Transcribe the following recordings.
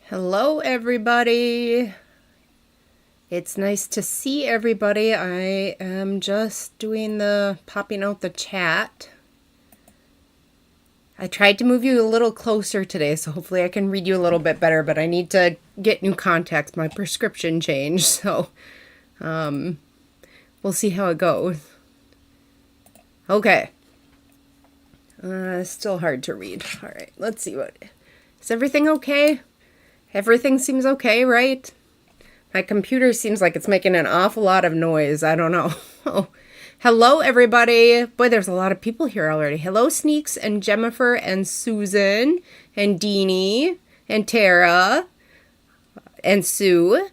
Hello, everybody. It's nice to see everybody. I am just doing the popping out the chat. I tried to move you a little closer today, so hopefully I can read you a little bit better, but I need to get new contacts. My prescription changed, so we'll see how it goes. Okay. Still hard to read. All right, let's see what... Is everything okay? Everything seems okay, right? My computer seems like it's making an awful lot of noise. I don't know. Hello, everybody. Boy, there's a lot of people here already. Hello, Sneaks and Jennifer and Susan and Deanie and Tara and Sue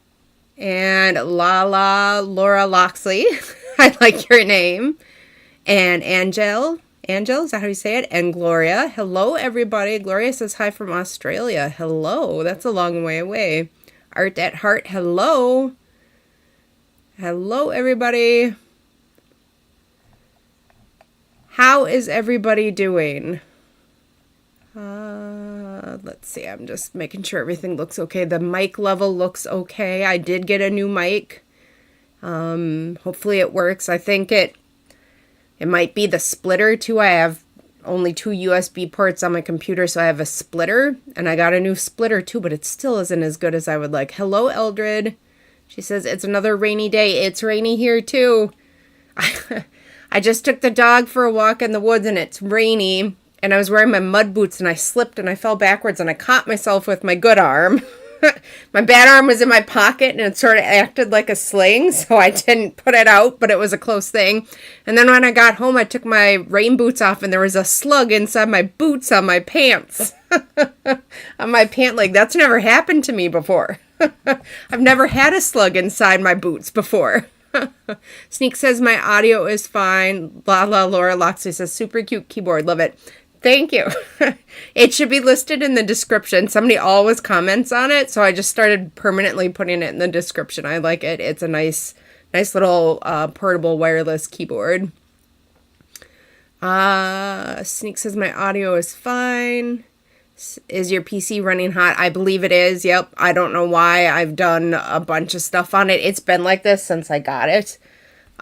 and Laura Loxley. I like your name. And Angel, is that how you say it? And Gloria. Hello, everybody. Gloria says hi from Australia. Hello. That's a long way away. Art at Heart. Hello. Hello, everybody. How is everybody doing? Let's see. I'm just making sure everything looks okay. The mic level looks okay. I did get a new mic. Hopefully it works. I think it might be the splitter too. I have only 2 USB ports on my computer, so I have a splitter, and I got a new splitter too, but it still isn't as good as I would like. Hello, Eldred. She says, it's another rainy day. It's rainy here too. I just took the dog for a walk in the woods, and it's rainy, and I was wearing my mud boots, and I slipped, and I fell backwards, and I caught myself with my good arm. My bad arm was in my pocket, and it sort of acted like a sling, so I didn't put it out, but it was a close thing. And then when I got home, I took my rain boots off, and there was a slug inside my boots on my pants. On my pant leg. That's never happened to me before. I've never had a slug inside my boots before. Sneak says my audio is fine. Laura Loxley says super cute keyboard. Love it. Thank you. It should be listed in the description. Somebody always comments on it, so I just started permanently putting it in the description. I like it. It's a nice little portable wireless keyboard. Sneak says my audio is fine. Is your PC running hot? I believe it is. Yep. I don't know why. I've done a bunch of stuff on it. It's been like this since I got it.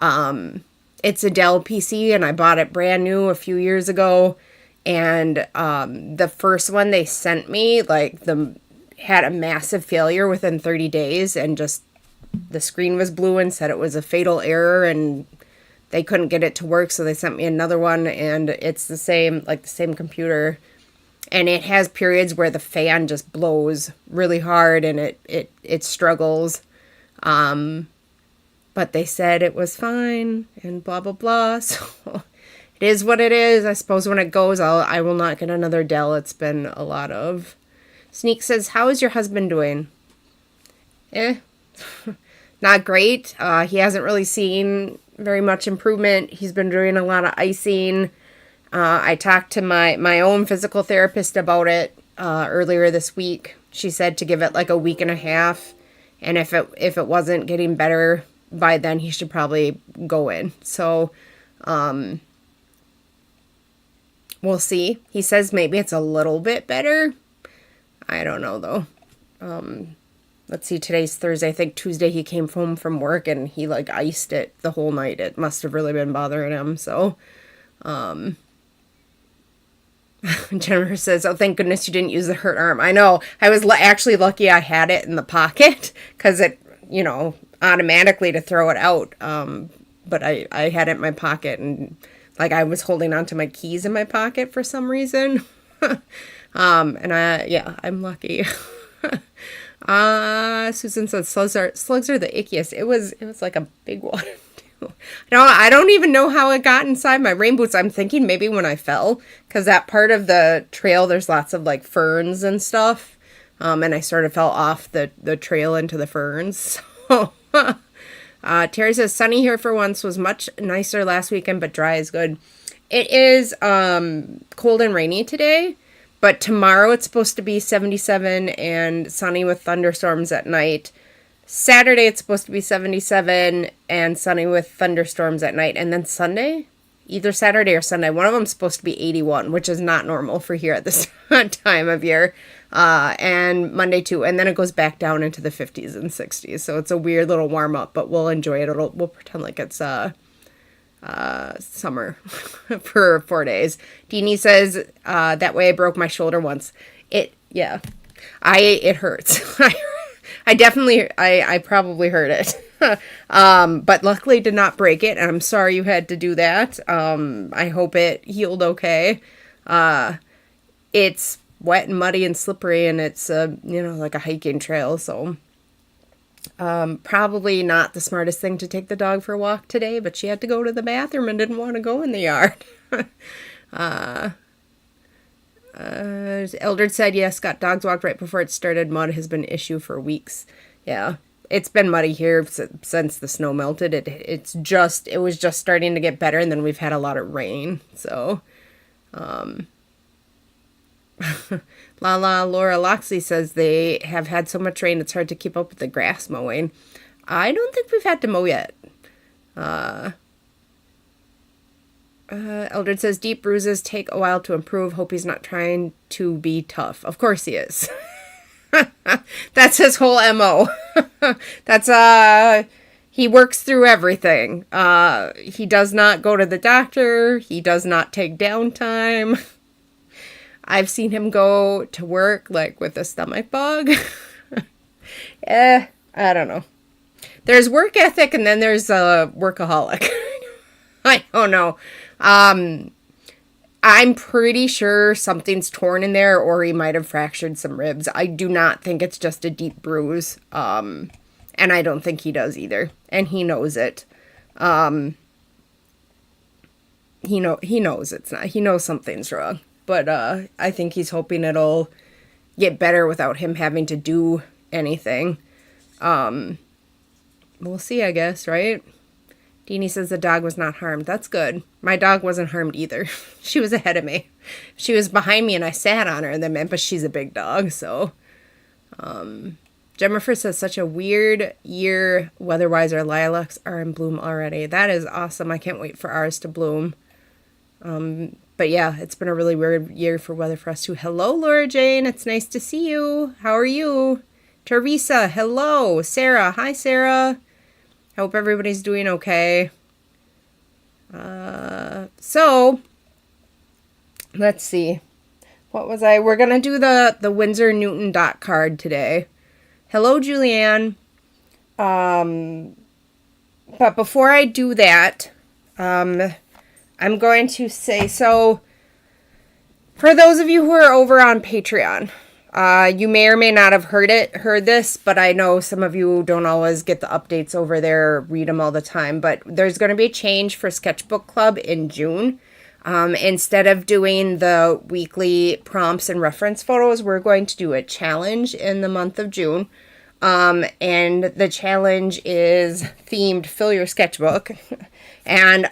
It's a Dell PC, and I bought it brand new a few years ago. And the first one they sent me, had a massive failure within 30 days, and just the screen was blue and said it was a fatal error, and they couldn't get it to work, so they sent me another one, and it's the same computer, and it has periods where the fan just blows really hard, and it struggles, but they said it was fine, and blah, blah, blah, so... It is what it is. I suppose when it goes, I will not get another Dell. It's been a lot of... Sneak says, how is your husband doing? Not great. He hasn't really seen very much improvement. He's been doing a lot of icing. I talked to my own physical therapist about it earlier this week. She said to give it like a week and a half. And if it wasn't getting better by then, he should probably go in. So... we'll see. He says maybe it's a little bit better. I don't know, though. Let's see, today's Thursday. I think Tuesday he came home from work and he, iced it the whole night. It must have really been bothering him, so... Jennifer says, oh, thank goodness you didn't use the hurt arm. I know. I was actually lucky I had it in the pocket, because it, automatically to throw it out. But I had it in my pocket, and... I was holding on to my keys in my pocket for some reason. And I'm lucky. Susan says slugs are the ickiest. It was like a big one. I don't even know how it got inside my rain boots. I'm thinking maybe when I fell, because that part of the trail, there's lots of ferns and stuff. And I sort of fell off the trail into the ferns. So... Terry says, sunny here for once, was much nicer last weekend, but dry is good. It is cold and rainy today, but tomorrow it's supposed to be 77 and sunny with thunderstorms at night. Saturday it's supposed to be 77 and sunny with thunderstorms at night. And then Sunday, either Saturday or Sunday. One of them's supposed to be 81, which is not normal for here at this time of year. And Monday too. And then it goes back down into the 50s and 60s. So it's a weird little warm up, but we'll enjoy it. We'll pretend like it's summer for 4 days. Deanie says, that way I broke my shoulder once. It hurts. I probably hurt it. But luckily did not break it, and I'm sorry you had to do that. I hope it healed okay. It's wet and muddy and slippery, and it's like a hiking trail, so probably not the smartest thing to take the dog for a walk today, but she had to go to the bathroom and didn't want to go in the yard. Eldred said, yes, got dogs walked right before it started. Mud has been an issue for weeks. Yeah, it's been muddy here since the snow melted. It was just starting to get better, and then we've had a lot of rain. So, Laura Loxley says they have had so much rain it's hard to keep up with the grass mowing. I don't think we've had to mow yet. Eldred says deep bruises take a while to improve. Hope he's not trying to be tough. Of course he is. That's his whole MO. He works through everything. He does not go to the doctor. He does not take downtime. I've seen him go to work like with a stomach bug. I don't know. There's work ethic and then there's a workaholic. I don't know. I'm pretty sure something's torn in there or he might have fractured some ribs. I do not think it's just a deep bruise. And I don't think he does either. And he knows it. He knows it's not. He knows something's wrong. But I think he's hoping it'll get better without him having to do anything. We'll see, I guess, right? Deanie says the dog was not harmed. That's good. My dog wasn't harmed either. She was ahead of me. She was behind me and I sat on her, but she's a big dog, so. Jennifer says such a weird year weather-wise. Our lilacs are in bloom already. That is awesome. I can't wait for ours to bloom. But yeah, it's been a really weird year for weather for us too. Hello, Laura Jane. It's nice to see you. How are you? Teresa, hello. Sarah, hi, Sarah. Hope everybody's doing okay. So, let's see. We're going to do the Winsor and Newton Dot card today. Hello, Julianne. But before I do that, I'm going to say, so, for those of you who are over on Patreon, you may or may not have heard this, but I know some of you don't always get the updates over there, or read them all the time, but there's going to be a change for Sketchbook Club in June. Instead of doing the weekly prompts and reference photos, we're going to do a challenge in the month of June. And the challenge is themed Fill Your Sketchbook. And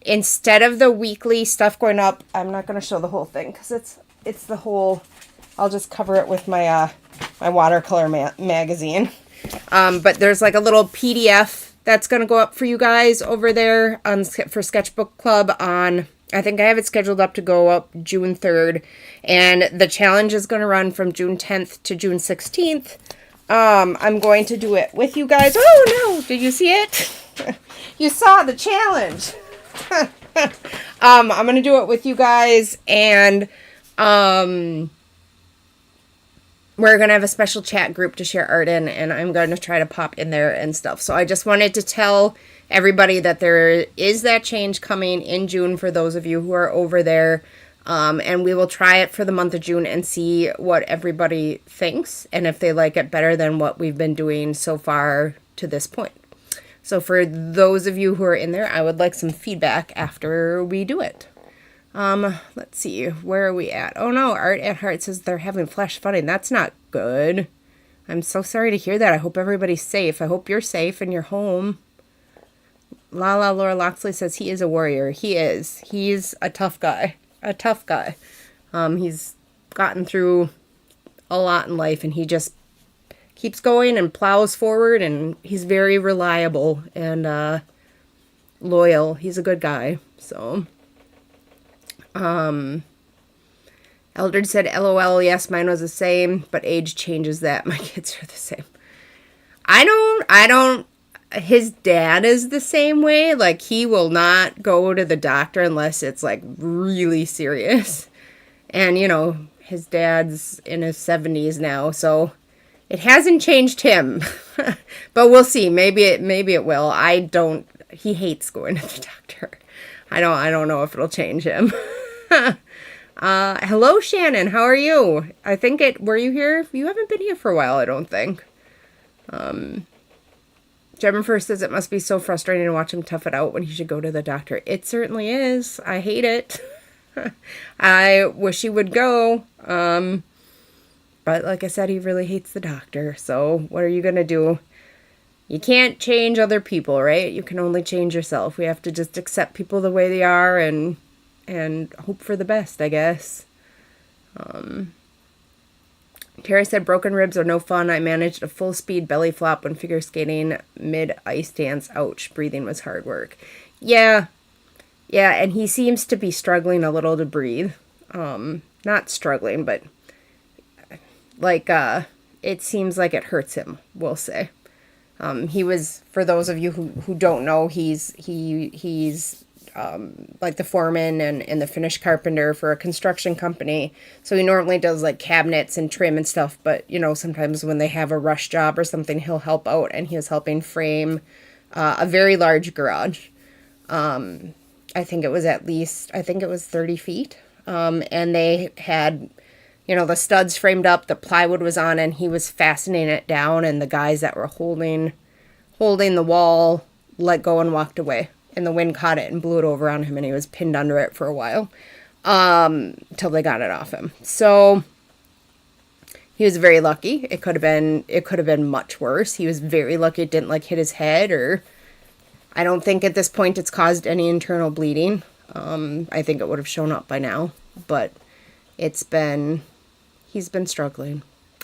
instead of the weekly stuff going up, I'm not going to show the whole thing because it's the whole. I'll just cover it with my my watercolor magazine. But there's like a little PDF that's going to go up for you guys over there for Sketchbook Club on, I think I have it scheduled up to go up June 3rd. And the challenge is going to run from June 10th to June 16th. I'm going to do it with you guys. Oh no, did you see it? You saw the challenge. I'm going to do it with you guys, and we're going to have a special chat group to share art in, and I'm going to try to pop in there and stuff. So I just wanted to tell everybody that there is that change coming in June for those of you who are over there. And we will try it for the month of June and see what everybody thinks and if they like it better than what we've been doing so far to this point. So for those of you who are in there, I would like some feedback after we do it. Let's see, where are we at? Oh no, Art at Heart says they're having flash flooding. That's not good. I'm so sorry to hear that. I hope everybody's safe. I hope you're safe and you're home. Laura Loxley says he is a warrior. He is. He's a tough guy. A tough guy. He's gotten through a lot in life, and he just keeps going and plows forward, and he's very reliable, and loyal. He's a good guy. So, Eldred said, LOL, yes, mine was the same, but age changes that. My kids are the same. I don't, his dad is the same way. Like, he will not go to the doctor unless it's, like, really serious. And, you know, his dad's in his 70s now, so it hasn't changed him. But we'll see. Maybe it will. He hates going to the doctor. I don't know if it'll change him. Hello, Shannon. How are you? Were you here? You haven't been here for a while, I don't think. Jennifer says it must be so frustrating to watch him tough it out when he should go to the doctor. It certainly is. I hate it. I wish he would go. But like I said, he really hates the doctor. So what are you going to do? You can't change other people, right? You can only change yourself. We have to just accept people the way they are and hope for the best, I guess. Terry said, broken ribs are no fun. I managed a full speed belly flop when figure skating mid ice dance. Ouch, breathing was hard work. Yeah, and he seems to be struggling a little to breathe. Not struggling, but like, it seems like it hurts him, we'll say. He was, for those of you who don't know, he's like the foreman and the finish carpenter for a construction company. So he normally does like cabinets and trim and stuff, but you know, sometimes when they have a rush job or something, he'll help out, and he was helping frame a very large garage. I think it was 30 feet. And they had, you know, the studs framed up, the plywood was on, and he was fastening it down, and the guys that were holding the wall let go and walked away. And the wind caught it and blew it over on him, and he was pinned under it for a while, till they got it off him. So he was very lucky. It could have been much worse. He was very lucky it didn't like hit his head, or I don't think at this point it's caused any internal bleeding. I think it would have shown up by now, but he's been struggling,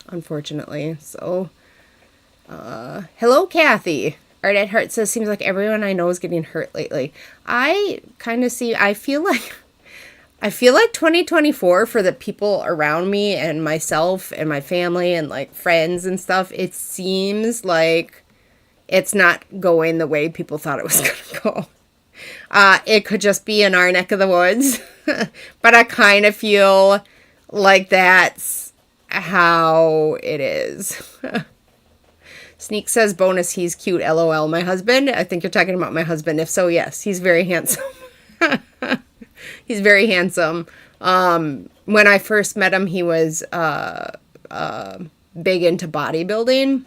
unfortunately. So, hello, Kathy. Art at Heart says, seems like everyone I know is getting hurt lately. I feel like 2024 for the people around me and myself and my family and like friends and stuff, it seems like it's not going the way people thought it was going to go. It could just be in our neck of the woods, but I kind of feel like that's how it is. Sneak says, bonus, he's cute, LOL. My husband? I think you're talking about my husband. If so, yes, he's very handsome. He's very handsome. When I first met him, he was big into bodybuilding.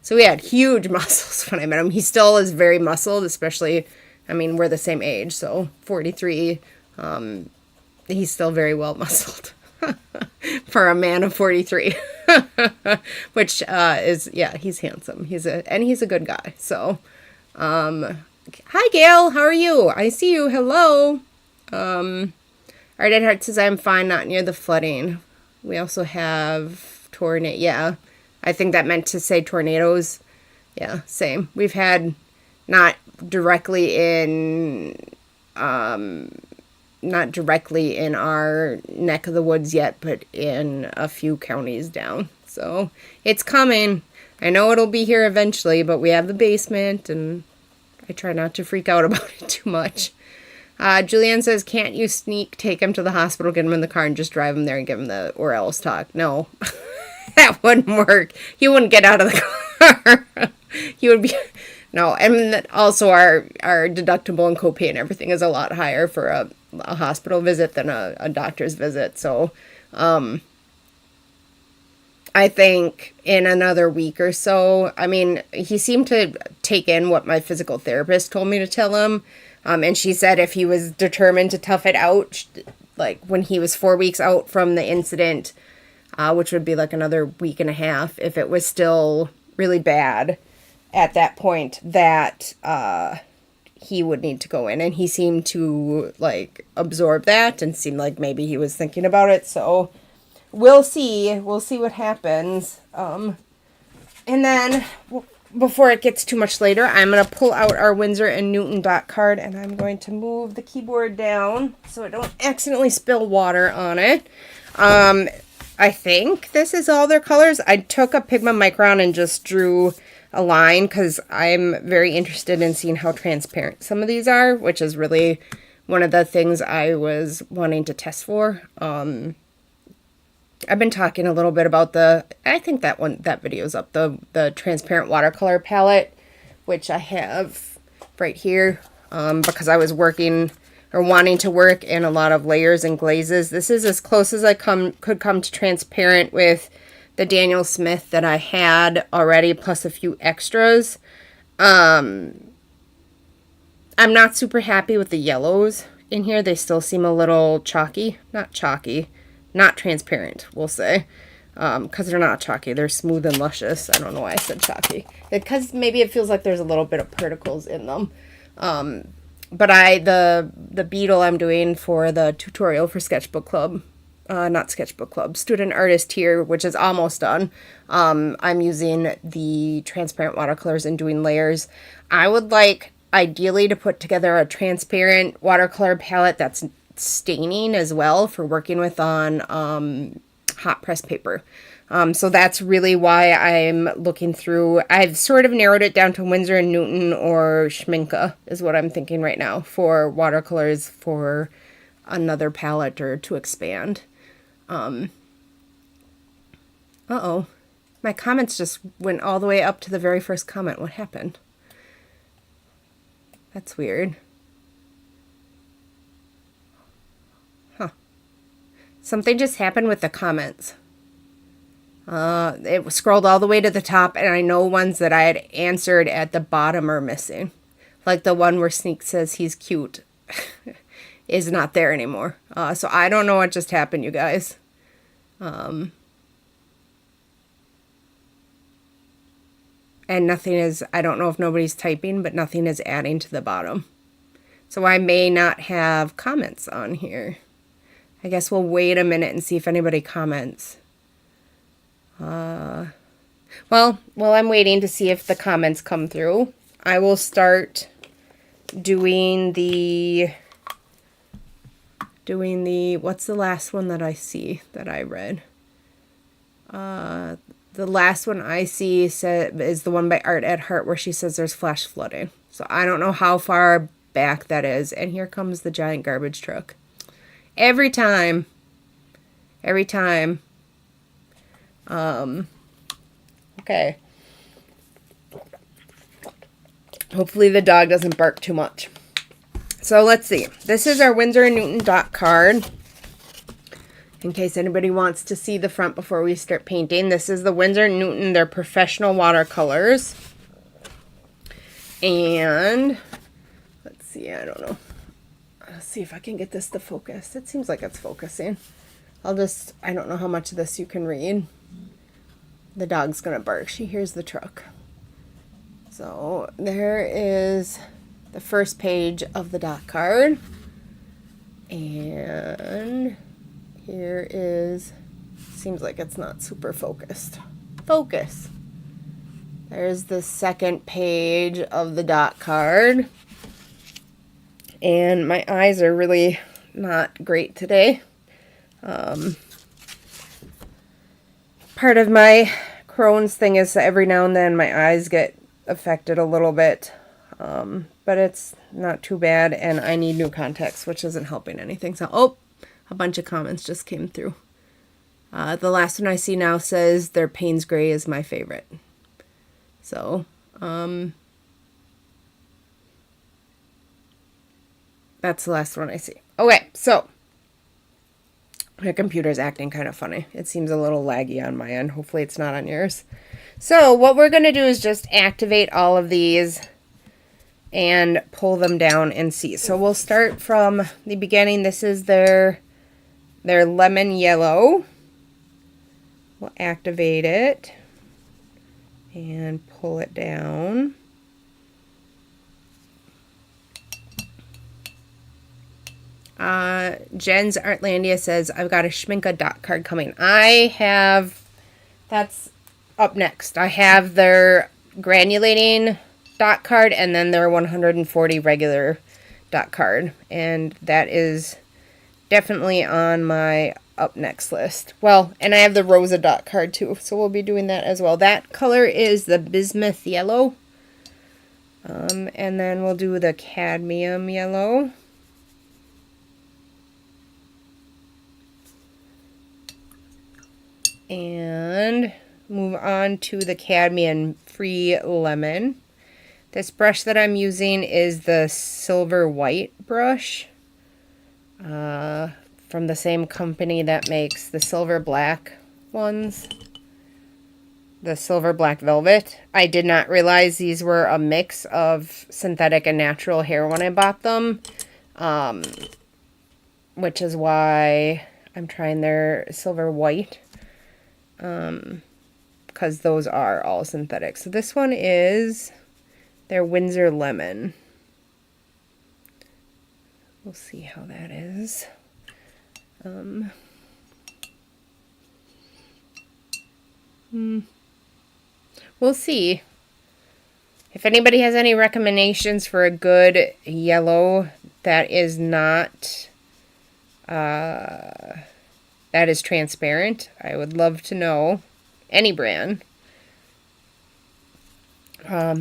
So he had huge muscles when I met him. He still is very muscled, especially, I mean, we're the same age, so 43. He's still very well muscled for a man of 43. Which he's handsome. He's a good guy. So, hi Gail, how are you? I see you. Hello. Our Dead Heart says, I'm fine, not near the flooding. We also have tornado. Yeah, I think that meant to say tornadoes. Yeah, same. We've had not directly in our neck of the woods yet, but in a few counties down. So it's coming. I know it'll be here eventually, but we have the basement, and I try not to freak out about it too much. Julianne says, can't you take him to the hospital, get him in the car, and just drive him there and give him the or else talk? No, that wouldn't work. He wouldn't get out of the car. He would be... No, and also our deductible and copay and everything is a lot higher for a hospital visit than a doctor's visit. So, I think in another week or so, I mean, he seemed to take in what my physical therapist told me to tell him. And she said if he was determined to tough it out, like when he was 4 weeks out from the incident, which would be like another week and a half, if it was still really bad at that point, that he would need to go in. And he seemed to like absorb that and seemed like maybe he was thinking about it. So we'll see what happens. And then before it gets too much later, I'm going to pull out our Winsor and Newton Dot card, and I'm going to move the keyboard down so I don't accidentally spill water on it. I think this is all their colors. I took a Pigment Micron and just drew a line because I'm very interested in seeing how transparent some of these are, which is really one of the things I was wanting to test for. I've been talking a little bit about I think that video's up, the transparent watercolor palette, which I have right here, because I was working or wanting to work in a lot of layers and glazes. This is as close as I could come to transparent with the Daniel Smith that I had already, plus a few extras. I'm not super happy with the yellows in here. They still seem a little chalky. Not transparent, we'll say. Because they're not chalky. They're smooth and luscious. I don't know why I said chalky. Because maybe it feels like there's a little bit of particles in them. But the beetle I'm doing for the tutorial for Sketchbook Club, not Sketchbook Club, Student Artist here, which is almost done. I'm using the transparent watercolors and doing layers. I would like, ideally, to put together a transparent watercolor palette that's staining as well for working with on hot press paper. So that's really why I'm looking through. I've sort of narrowed it down to Winsor and Newton or Schminke is what I'm thinking right now for watercolors for another palette or to expand. Uh-oh. My comments just went all the way up to the very first comment. What happened? That's weird. Huh. Something just happened with the comments. It scrolled all the way to the top, and I know ones that I had answered at the bottom are missing. Like the one where Sneak says he's cute is not there anymore. So I don't know what just happened, you guys. And nothing is, I don't know if nobody's typing, but nothing is adding to the bottom. So I may not have comments on here. I guess we'll wait a minute and see if anybody comments. Well, while I'm waiting to see if the comments come through, I will start doing the, what's the last one that I see that I read? The last one I see is the one by Art at Heart where she says there's flash flooding. So I don't know how far back that is. And here comes the giant garbage truck. Every time. Okay. Hopefully the dog doesn't bark too much. So let's see. This is our Winsor and Newton Dot card. In case anybody wants to see the front before we start painting. This is the Winsor and Newton. They're professional watercolors. And let's see. I don't know. Let's see if I can get this to focus. It seems like it's focusing. I don't know how much of this you can read. The dog's gonna bark. She hears the truck. So there is the first page of the dot card. And here is, seems like it's not super focused. Focus. There's the second page of the dot card. And my eyes are really not great today. Part of my Crohn's thing is that every now and then my eyes get affected a little bit, but it's not too bad, and I need new contacts, which isn't helping anything. So, oh, a bunch of comments just came through. The last one I see now says their Payne's Gray is my favorite. So, that's the last one I see. Okay, so my computer's acting kind of funny. It seems a little laggy on my end. Hopefully it's not on yours. So what we're going to do is just activate all of these and pull them down and see. So we'll start from the beginning. This is their lemon yellow. We'll activate it and pull it down. Jen's Artlandia says, I've got a Schminke dot card coming. That's up next. I have their granulating dot card and then their 140 regular dot card. And that is definitely on my up next list. Well, and I have the Rosa dot card too, so we'll be doing that as well. That color is the bismuth yellow. And then we'll do the cadmium yellow. And move on to the cadmium free lemon. This brush that I'm using is the silver white brush from the same company that makes the silver black ones. The silver black velvet. I did not realize these were a mix of synthetic and natural hair when I bought them, which is why I'm trying their silver white, because those are all synthetic. So this one is their Winsor lemon. We'll see how that is. We'll see. If anybody has any recommendations for a good yellow that is not, that is transparent, I would love to know. Any brand. I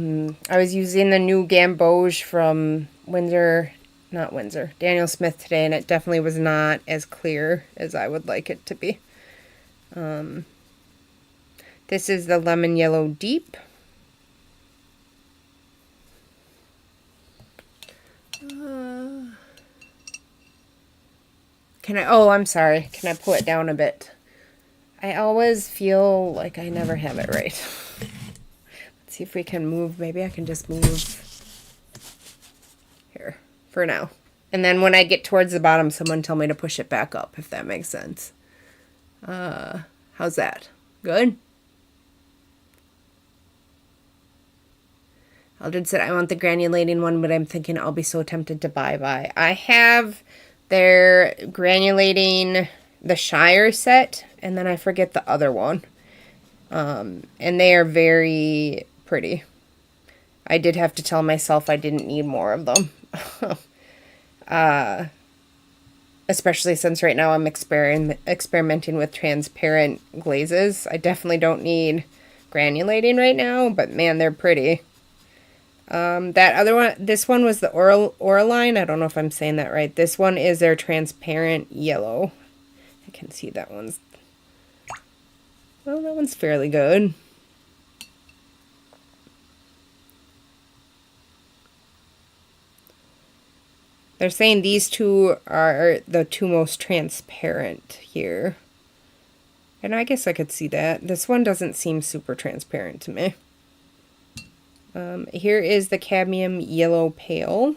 was using the new Gamboge from Windsor, not Windsor, Daniel Smith today, and it definitely was not as clear as I would like it to be. This is the Lemon Yellow Deep. I'm sorry. Can I pull it down a bit? I always feel like I never have it right. Let's see if we can move. Maybe I can just move here for now. And then when I get towards the bottom, someone tell me to push it back up, if that makes sense. How's that? Good? Aldred said, I want the granulating one, but I'm thinking I'll be so tempted to buy. I have their granulating, the Shire set, and then I forget the other one. And they are very pretty. I did have to tell myself I didn't need more of them. Especially since right now I'm experimenting with transparent glazes. I definitely don't need granulating right now, but man, they're pretty. That other one, this one was the Oraline. I don't know if I'm saying that right. This one is their transparent yellow. I can see that one's, well, that one's fairly good. They're saying these two are the two most transparent here. And I guess I could see that. This one doesn't seem super transparent to me. Here is the cadmium yellow pale.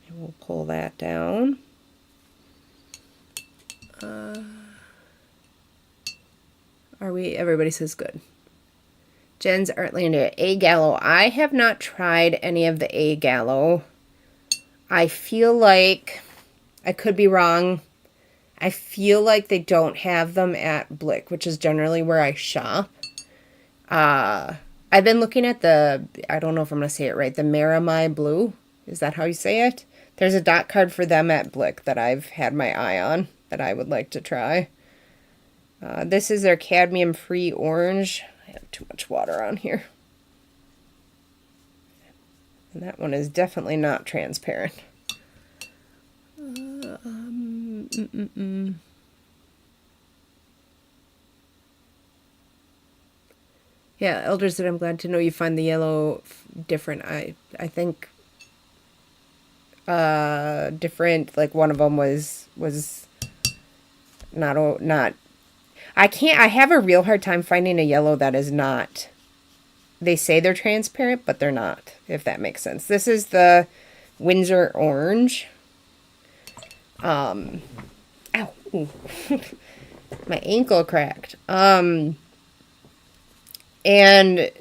And we'll pull that down. Everybody says good. Jen's Artlander, A Gallo. I have not tried any of the A Gallo. I feel like, I could be wrong, I feel like they don't have them at Blick, which is generally where I shop. I've been looking at the, I don't know if I'm going to say it right, the Maramai Blue. Is that how you say it? There's a dot card for them at Blick that I've had my eye on that I would like to try. This is their cadmium free orange. I have too much water on here. And that one is definitely not transparent. Yeah, Elder said, I'm glad to know you find the yellow different. I think different, like one of them was not, I have a real hard time finding a yellow that is not, they say they're transparent, but they're not, if that makes sense. This is the Windsor Orange. Ow. My ankle cracked. And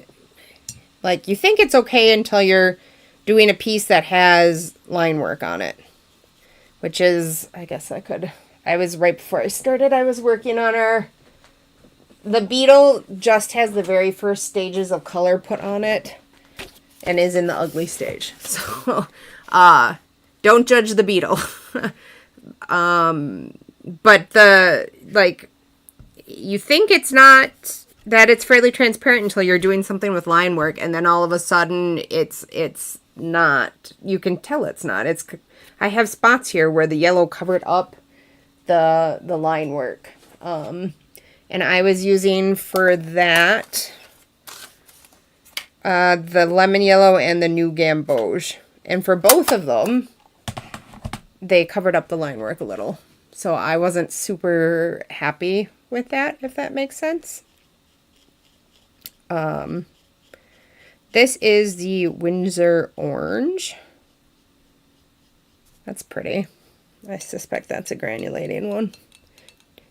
like, you think it's okay until you're doing a piece that has line work on it, which is, I guess I was right before I started, I was working on our The beetle just has the very first stages of color put on it and is in the ugly stage. So, don't judge the beetle. But you think it's not, that it's fairly transparent until you're doing something with line work, and then all of a sudden it's not. You can tell it's not. I have spots here where the yellow covered up the line work. And I was using for that the lemon yellow and the new gamboge. And for both of them, they covered up the line work a little. So I wasn't super happy with that, if that makes sense. This is the Winsor Orange. That's pretty. I suspect that's a granulating one.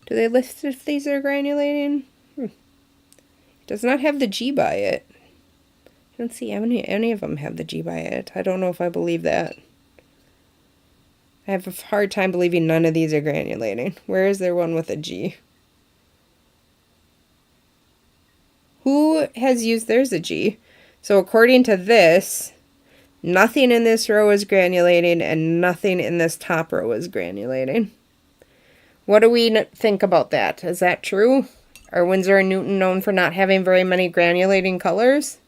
Do they list if these are granulating? It does not have the G by it. I don't see any of them have the G by it. I don't know if I believe that. I have a hard time believing none of these are granulating. Where is there one with a G? Who has used, there's a G. So according to this, nothing in this row is granulating and nothing in this top row is granulating. What do we think about that? Is that true? Are Winsor and Newton known for not having very many granulating colors?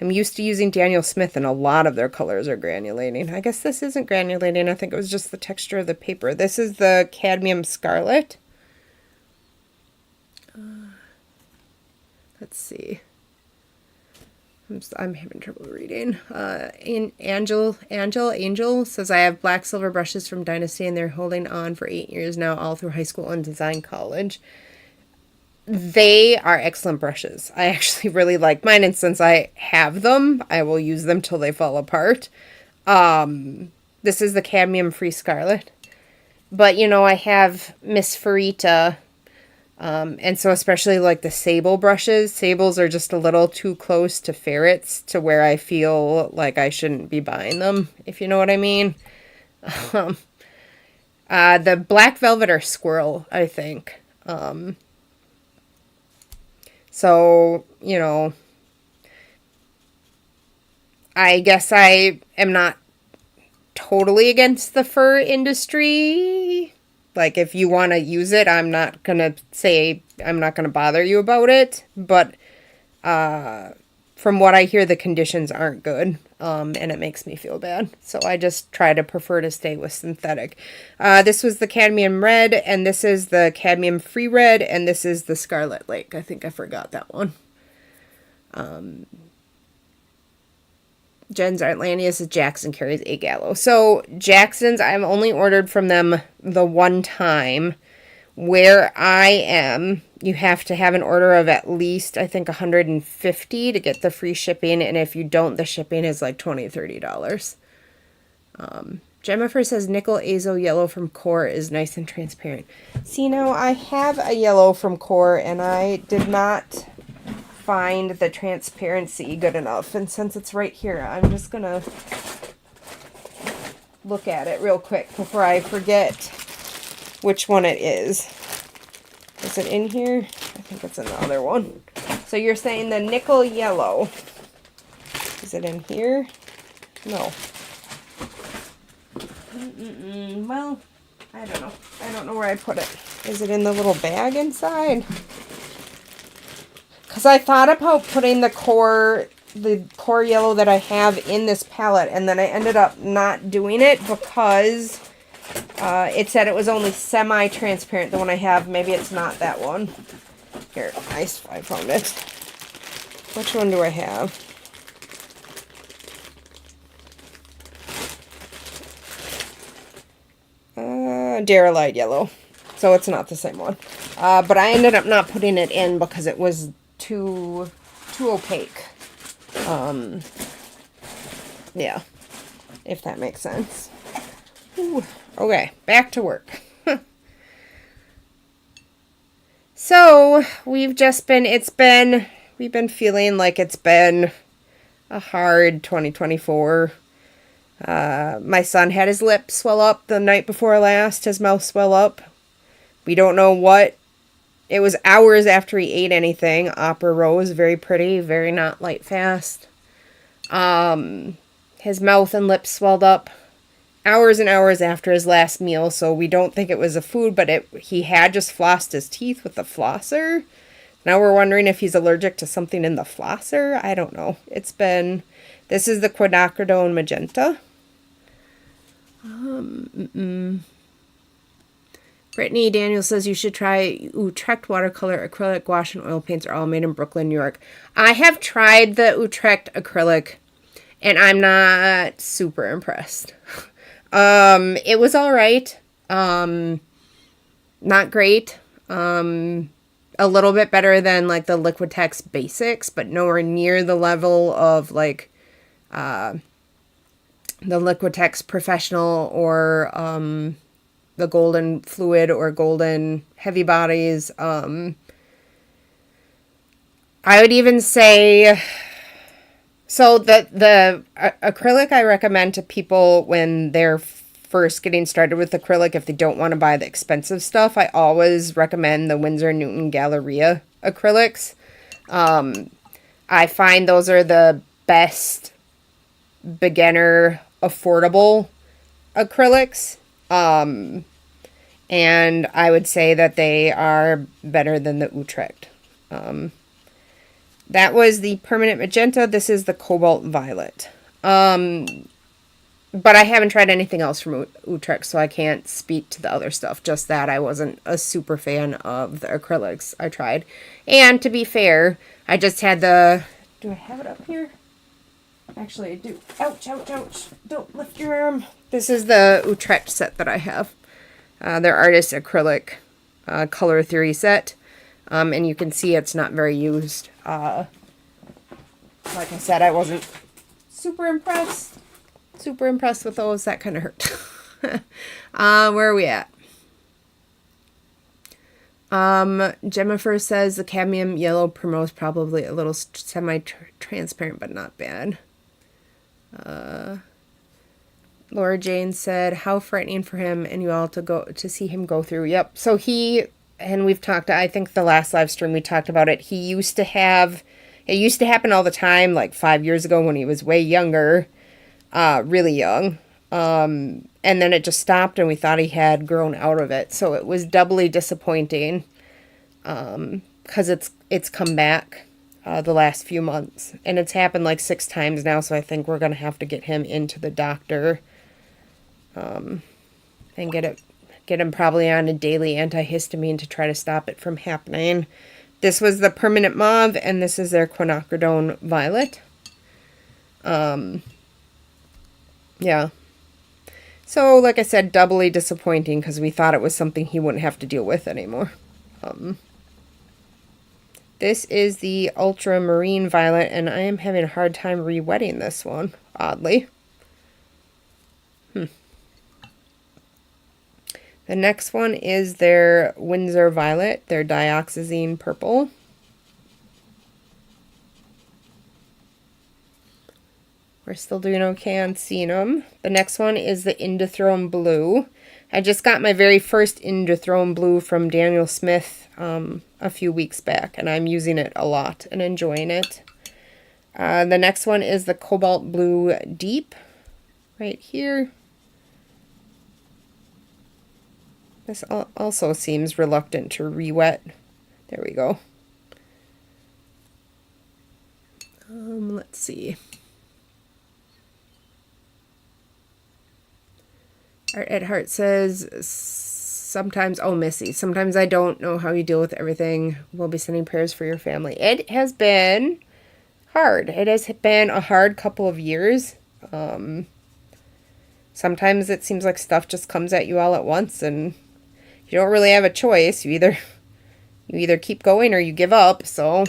I'm used to using Daniel Smith and a lot of their colors are granulating. I guess this isn't granulating. I think it was just the texture of the paper. This is the Cadmium Scarlet. Let's see. I'm having trouble reading. Angel says, I have black silver brushes from Dynasty and they're holding on for 8 years now, all through high school and design college. They are excellent brushes. I actually really like mine, and since I have them, I will use them till they fall apart. This is the Cadmium Free Scarlet. But, you know, I have Miss Farita. And so especially like the sable brushes, sables are just a little too close to ferrets to where I feel like I shouldn't be buying them, if you know what I mean. The Black Velvet are Squirrel, I think. So, you know, I guess I am not totally against the fur industry. Like, if you want to use it, I'm not going to bother you about it. But from what I hear, the conditions aren't good, and it makes me feel bad. So I just try to prefer to stay with synthetic. This was the Cadmium Red, and this is the Cadmium Free Red, and this is the Scarlet Lake. I think I forgot that one. Jen's Artlandius is Jackson carries a gallows. So Jackson's, I've only ordered from them the one time. Where I am, you have to have an order of at least, I think, $150 to get the free shipping. And if you don't, the shipping is like $20, $30. Jennifer says nickel azo yellow from Core is nice and transparent. See, now I have a yellow from Core and I did not find the transparency good enough, and since it's right here, I'm just gonna look at it real quick before I forget which one it is. Is it in here? I think it's in the other one. So you're saying the nickel yellow. Is it in here? No. Well, I don't know. I don't know where I put it. Is it in the little bag inside? Because I thought about putting the core yellow that I have in this palette, and then I ended up not doing it because it said it was only semi-transparent, the one I have. Maybe it's not that one. Here, I found it. Which one do I have? Derelite yellow. So it's not the same one. But I ended up not putting it in because it was too opaque. Yeah, if that makes sense. Ooh. Okay, back to work. So we've been feeling like it's been a hard 2024. My son had his lip swell up the night before last, his mouth swell up. We don't know what It was hours after he ate anything. Opera Rose, very pretty, very not light fast. His mouth and lips swelled up hours and hours after his last meal, so we don't think it was a food, but he had just flossed his teeth with the flosser. Now we're wondering if he's allergic to something in the flosser. I don't know. This is the quinacridone magenta. Brittany Daniel says you should try Utrecht watercolor, acrylic, gouache, and oil paints are all made in Brooklyn, New York. I have tried the Utrecht acrylic, and I'm not super impressed. It was all right. Not great. A little bit better than like the Liquitex Basics, but nowhere near the level of like the Liquitex Professional or the Golden Fluid or Golden Heavy Bodies. I would even say, so the acrylic I recommend to people when they're first getting started with acrylic, if they don't want to buy the expensive stuff, I always recommend the Winsor and Newton Galleria acrylics. I find those are the best beginner affordable acrylics. And I would say that they are better than the Utrecht. That was the permanent magenta. This is the cobalt violet. But I haven't tried anything else from Utrecht, so I can't speak to the other stuff. Just that I wasn't a super fan of the acrylics I tried. And to be fair, I just had the... Do I have it up here? Actually, I do. Ouch, ouch, ouch. Don't lift your arm. This is the Utrecht set that I have. Their artist acrylic color theory set. And you can see it's not very used. Like I said, I wasn't super impressed. Super impressed with those. That kind of hurt. Where are we at? Jennifer says the cadmium yellow Primrose probably a little semi-transparent, but not bad. Laura Jane said, how frightening for him and you all to see him go through. Yep. So and we've talked, I think the last live stream we talked about it. It used to happen all the time, like 5 years ago when he was way younger. Really young. And then it just stopped and we thought he had grown out of it. So it was doubly disappointing. Cause it's come back, the last few months and it's happened like 6 times now. So I think we're going to have to get him into the doctor, and get him probably on a daily antihistamine to try to stop it from happening. This was the permanent mauve and this is their quinacridone violet. Yeah. So, like I said, doubly disappointing because we thought it was something he wouldn't have to deal with anymore. This is the ultramarine violet, and I am having a hard time re-wetting this one, oddly. The next one is their Windsor violet, their dioxazine purple. We're still doing okay on seeing them. The next one is the Indothrone Blue. I just got my very first Indothrone Blue from Daniel Smith a few weeks back, and I'm using it a lot and enjoying it. The next one is the Cobalt Blue Deep, right here. This also seems reluctant to re-wet. There we go. Let's see. Art at Heart says, sometimes, oh, Missy, sometimes I don't know how you deal with everything. We'll be sending prayers for your family. It has been hard. It has been a hard couple of years. Sometimes it seems like stuff just comes at you all at once and you don't really have a choice. You either keep going or you give up. So,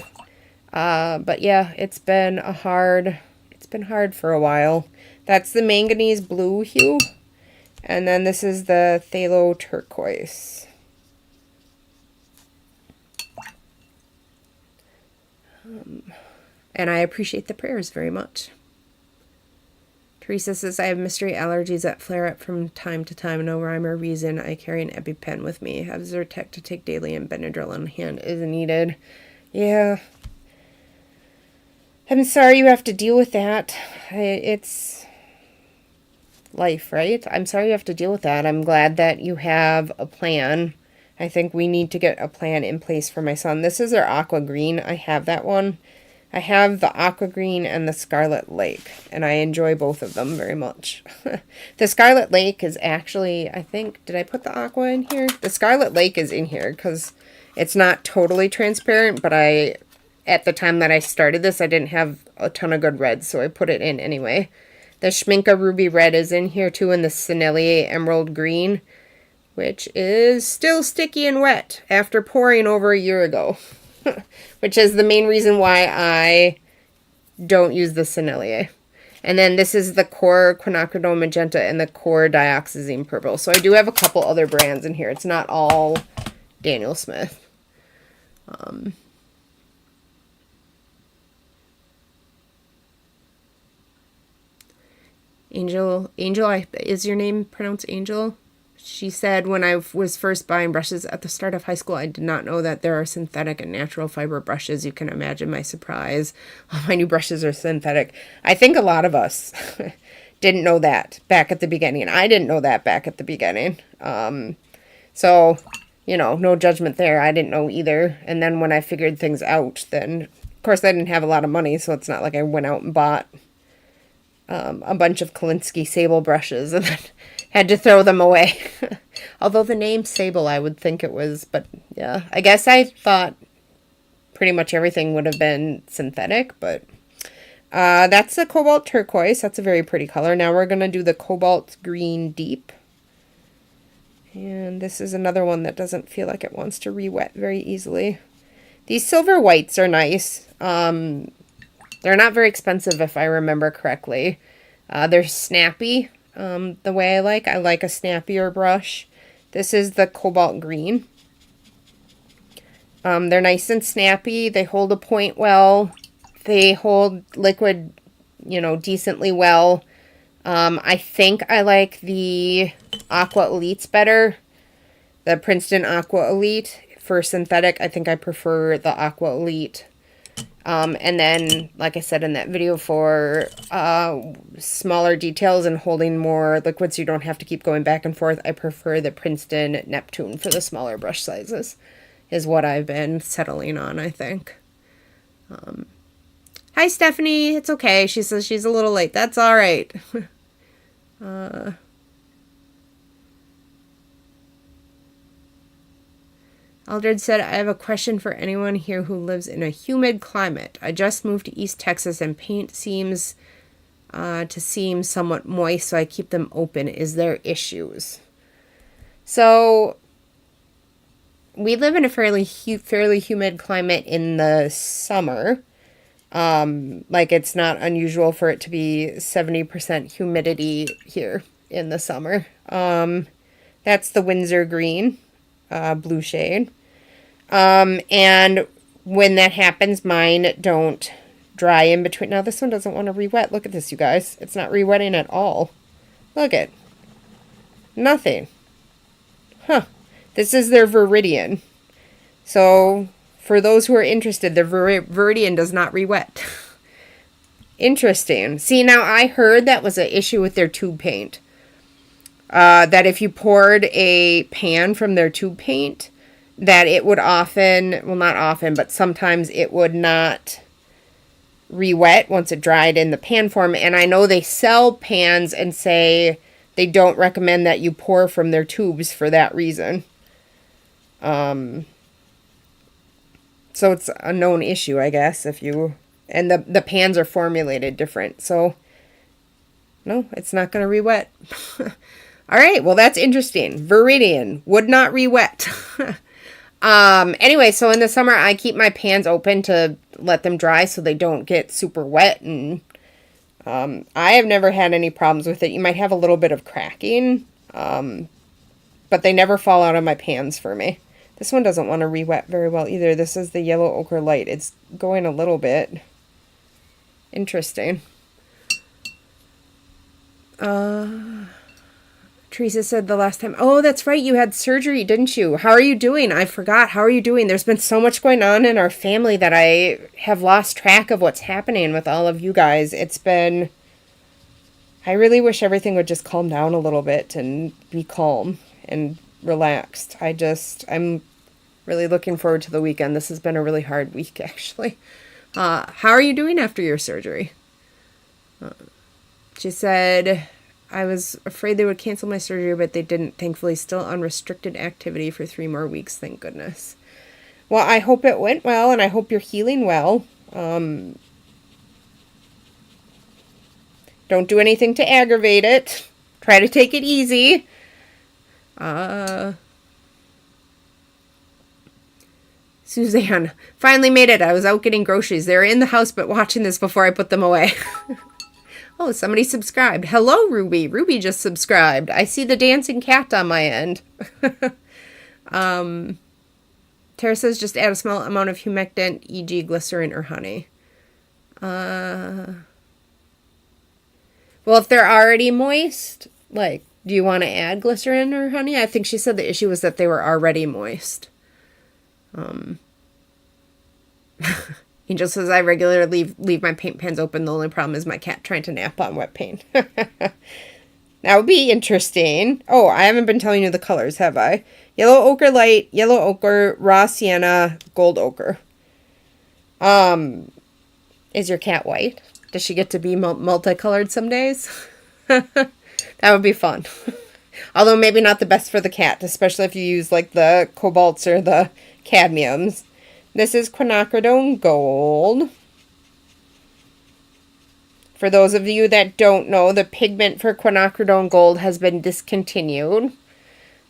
but yeah, it's been hard for a while. That's the manganese blue hue. And then this is the phthalo turquoise. And I appreciate the prayers very much. Teresa says, I have mystery allergies that flare up from time to time. No rhyme or reason. I carry an EpiPen with me. Have Zyrtec to take daily and Benadryl on hand is needed. Yeah. I'm sorry you have to deal with that. It's life, right? I'm sorry you have to deal with that. I'm glad that you have a plan. I think we need to get a plan in place for my son. This is our aqua green. I have that one. I have the aqua green and the Scarlet Lake, and I enjoy both of them very much. The Scarlet Lake is actually, I think, did I put the aqua in here? The Scarlet Lake is in here because it's not totally transparent, but at the time that I started this, I didn't have a ton of good reds, so I put it in anyway. The Schminke Ruby Red is in here too, and the Sennelier Emerald Green, which is still sticky and wet after pouring over a year ago. Which is the main reason why I don't use the Sennelier. And then this is the Core Quinacridone Magenta and the Core Dioxazine Purple. So I do have a couple other brands in here. It's not all Daniel Smith. Angel, is your name pronounced Angel? She said, when I was first buying brushes at the start of high school, I did not know that there are synthetic and natural fiber brushes. You can imagine my surprise. All my new brushes are synthetic. I think a lot of us didn't know that back at the beginning. I didn't know that back at the beginning. So, you know, no judgment there. I didn't know either. And then when I figured things out, then, of course, I didn't have a lot of money, so it's not like I went out and bought a bunch of Kolinsky Sable brushes and then had to throw them away. Although the name Sable, I would think it was, but yeah, I guess I thought pretty much everything would have been synthetic, but that's the Cobalt Turquoise. That's a very pretty color. Now we're going to do the Cobalt Green Deep. And this is another one that doesn't feel like it wants to re-wet very easily. These Silver Whites are nice. They're not very expensive if I remember correctly. They're snappy. The way I like a snappier brush. This is the Cobalt Green. They're nice and snappy. They hold a point well. They hold liquid, you know, decently well. I think I like the Aqua Elites better. The Princeton Aqua Elite. For synthetic, I think I prefer the Aqua Elite. And then, like I said in that video, for smaller details and holding more liquid so you don't have to keep going back and forth, I prefer the Princeton Neptune for the smaller brush sizes, is what I've been settling on, I think. Hi, Stephanie. It's okay. She says she's a little late. That's all right. Aldred said, I have a question for anyone here who lives in a humid climate. I just moved to East Texas and paint seems to seem somewhat moist, so I keep them open. Is there issues? So we live in a fairly humid climate in the summer. Like it's not unusual for it to be 70% humidity here in the summer. That's the Winsor Green. Blue shade. And when that happens, mine don't dry in between. Now this one doesn't want to re-wet. Look at this, you guys. It's not re-wetting at all. Look at nothing. Huh. This is their Viridian. So for those who are interested, the Viridian does not re-wet. Interesting. See, now I heard that was an issue with their tube paint. That if you poured a pan from their tube paint, that it would often, well, not often, but sometimes it would not re-wet once it dried in the pan form. And I know they sell pans and say they don't recommend that you pour from their tubes for that reason. So it's a known issue, I guess, if you, and the pans are formulated different. So no, it's not going to re-wet. All right, well, that's interesting. Viridian would not re-wet. Anyway, so in the summer, I keep my pans open to let them dry so they don't get super wet. And I have never had any problems with it. You might have a little bit of cracking, but they never fall out of my pans for me. This one doesn't want to re-wet very well either. This is the Yellow Ochre Light. It's going a little bit. Interesting. Teresa said the last time, oh, that's right, you had surgery, didn't you? How are you doing? I forgot. How are you doing? There's been so much going on in our family that I have lost track of what's happening with all of you guys. I really wish everything would just calm down a little bit and be calm and relaxed. I'm really looking forward to the weekend. This has been a really hard week, actually. How are you doing after your surgery? She said, I was afraid they would cancel my surgery, but they didn't. Thankfully, still unrestricted activity for 3 more weeks. Thank goodness. Well, I hope it went well, and I hope you're healing well. Don't do anything to aggravate it. Try to take it easy. Suzanne, finally made it. I was out getting groceries. They were in the house, but watching this before I put them away. Oh, somebody subscribed. Hello, Ruby. Ruby just subscribed. I see the dancing cat on my end. Tara says just add a small amount of humectant, e.g. glycerin or honey. Well, if they're already moist, do you want to add glycerin or honey? I think she said the issue was that they were already moist. Angel says, I regularly leave my paint pans open. The only problem is my cat trying to nap on wet paint. That would be interesting. Oh, I haven't been telling you the colors, have I? Yellow ochre light, yellow ochre, raw sienna, gold ochre. Is your cat white? Does she get to be multicolored some days? That would be fun. Although maybe not the best for the cat, especially if you use the cobalts or the cadmiums. This is quinacridone gold. For those of you that don't know, the pigment for quinacridone gold has been discontinued.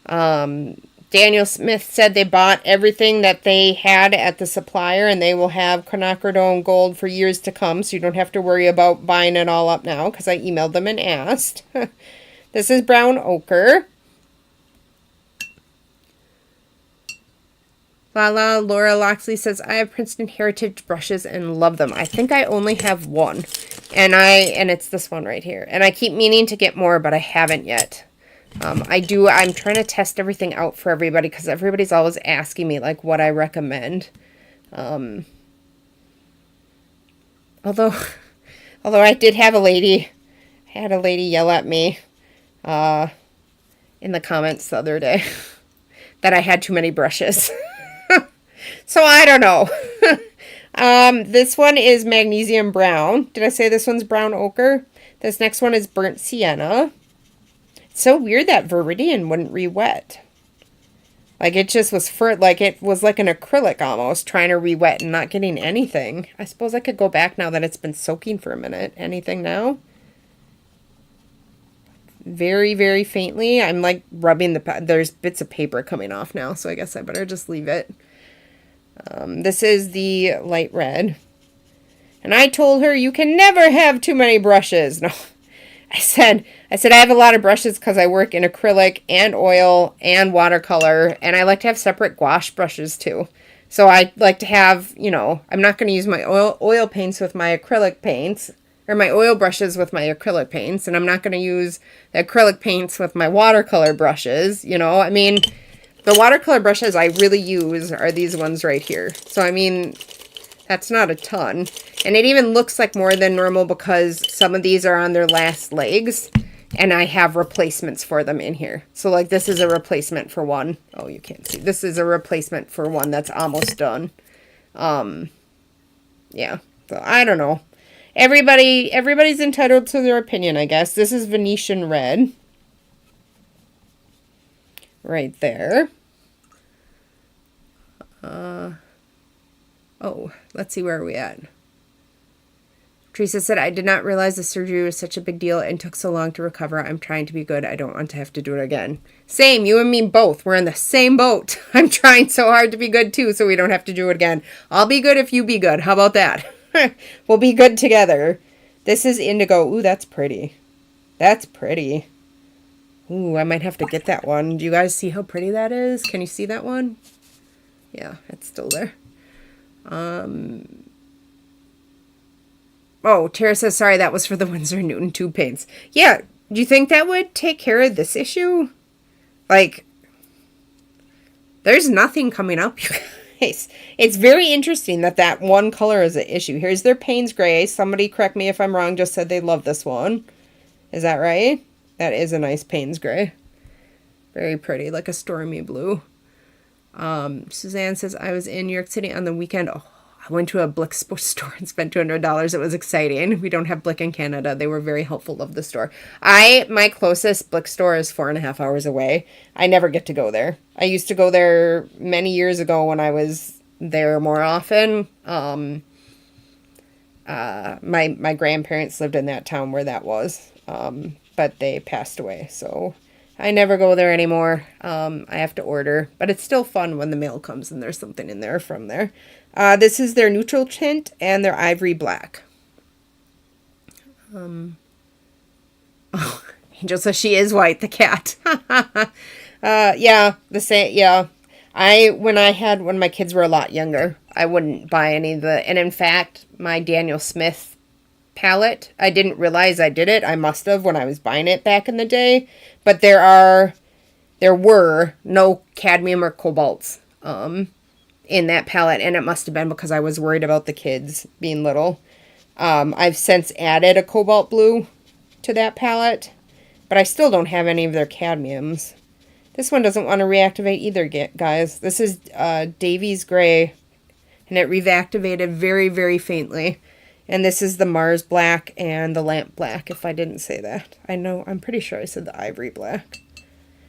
Daniel Smith said they bought everything that they had at the supplier, and they will have quinacridone gold for years to come, so you don't have to worry about buying it all up now, because I emailed them and asked. This is brown ochre. Laura Loxley says, I have Princeton Heritage brushes and love them. I think I only have one. And it's this one right here. And I keep meaning to get more, but I haven't yet. I'm trying to test everything out for everybody because everybody's always asking me what I recommend. Although I did have a lady yell at me in the comments the other day that I had too many brushes. So I don't know. This one is magnesium brown. Did I say this one's brown ochre? This next one is burnt sienna. It's so weird that Viridian wouldn't re-wet. It just was it was like an acrylic almost, trying to re-wet and not getting anything. I suppose I could go back now that it's been soaking for a minute. Anything now? Very, very faintly. I'm rubbing there's bits of paper coming off now, so I guess I better just leave it. This is the light red. And I told her, you can never have too many brushes. No, I said I have a lot of brushes because I work in acrylic and oil and watercolor, and I like to have separate gouache brushes too. So I like to have, I'm not going to use my oil paints with my acrylic paints, or my oil brushes with my acrylic paints, and I'm not going to use the acrylic paints with my watercolor brushes, The watercolor brushes I really use are these ones right here. So, that's not a ton. And it even looks like more than normal because some of these are on their last legs. And I have replacements for them in here. So, this is a replacement for one. Oh, you can't see. This is a replacement for one that's almost done. Yeah. So, I don't know. Everybody's entitled to their opinion, I guess. This is Venetian red. Right there. Let's see, where are we at? Teresa said, I did not realize the surgery was such a big deal and took so long to recover. I'm trying to be good. I don't want to have to do it again. Same, you and me both. We're in the same boat. I'm trying so hard to be good too, so we don't have to do it again. I'll be good if you be good. How about that? We'll be good together. This is indigo. Ooh, that's pretty. That's pretty. Ooh, I might have to get that one. Do you guys see how pretty that is? Can you see that one? Yeah, it's still there. Oh, Tara says, sorry, that was for the Winsor and Newton tube paints. Yeah, Do you think that would take care of this issue? Like, there's nothing coming up, you guys. It's very interesting that that one color is an issue. Here's their Payne's Gray. Somebody, correct me if I'm wrong, just said they love this one. Is that right? That is a nice Payne's Gray. Very pretty, like a stormy blue. Suzanne says, I was in New York City on the weekend. Oh, I went to a Blick sports store and spent $200. It was exciting. We don't have Blick in Canada. They were very helpful of the store. My closest Blick store is 4.5 hours away. I never get to go there. I used to go there many years ago when I was there more often. My grandparents lived in that town where that was, but they passed away, so I never go there anymore. I have to order, but it's still fun when the mail comes and there's something in there from there. This is their neutral tint and their ivory black. Oh, Angel says she is white, the cat. Yeah, the same. Yeah, when my kids were a lot younger, I wouldn't buy any of the. And in fact, my Daniel Smith palette, I didn't realize I did it. I must have when I was buying it back in the day. But there were no cadmium or cobalts in that palette, and it must have been because I was worried about the kids being little. I've since added a cobalt blue to that palette, but I still don't have any of their cadmiums. This one doesn't want to reactivate either, guys. This is Davies Gray, and it reactivated very, very faintly. And this is the Mars Black and the Lamp Black, if I didn't say that. I'm pretty sure I said the Ivory Black.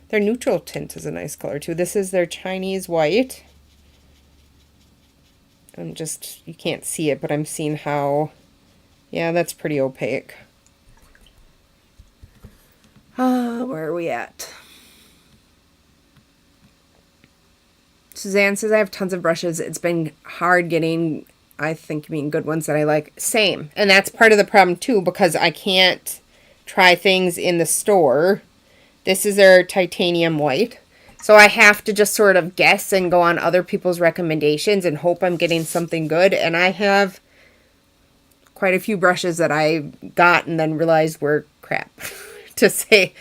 Their neutral tint is a nice color, too. This is their Chinese White. You can't see it, but I'm seeing how, yeah, that's pretty opaque. Where are we at? Suzanne says, I have tons of brushes. It's been hard getting, I think, good ones that I like. Same. And that's part of the problem, too, because I can't try things in the store. This is their titanium white. So I have to just sort of guess and go on other people's recommendations and hope I'm getting something good. And I have quite a few brushes that I got and then realized were crap. To say,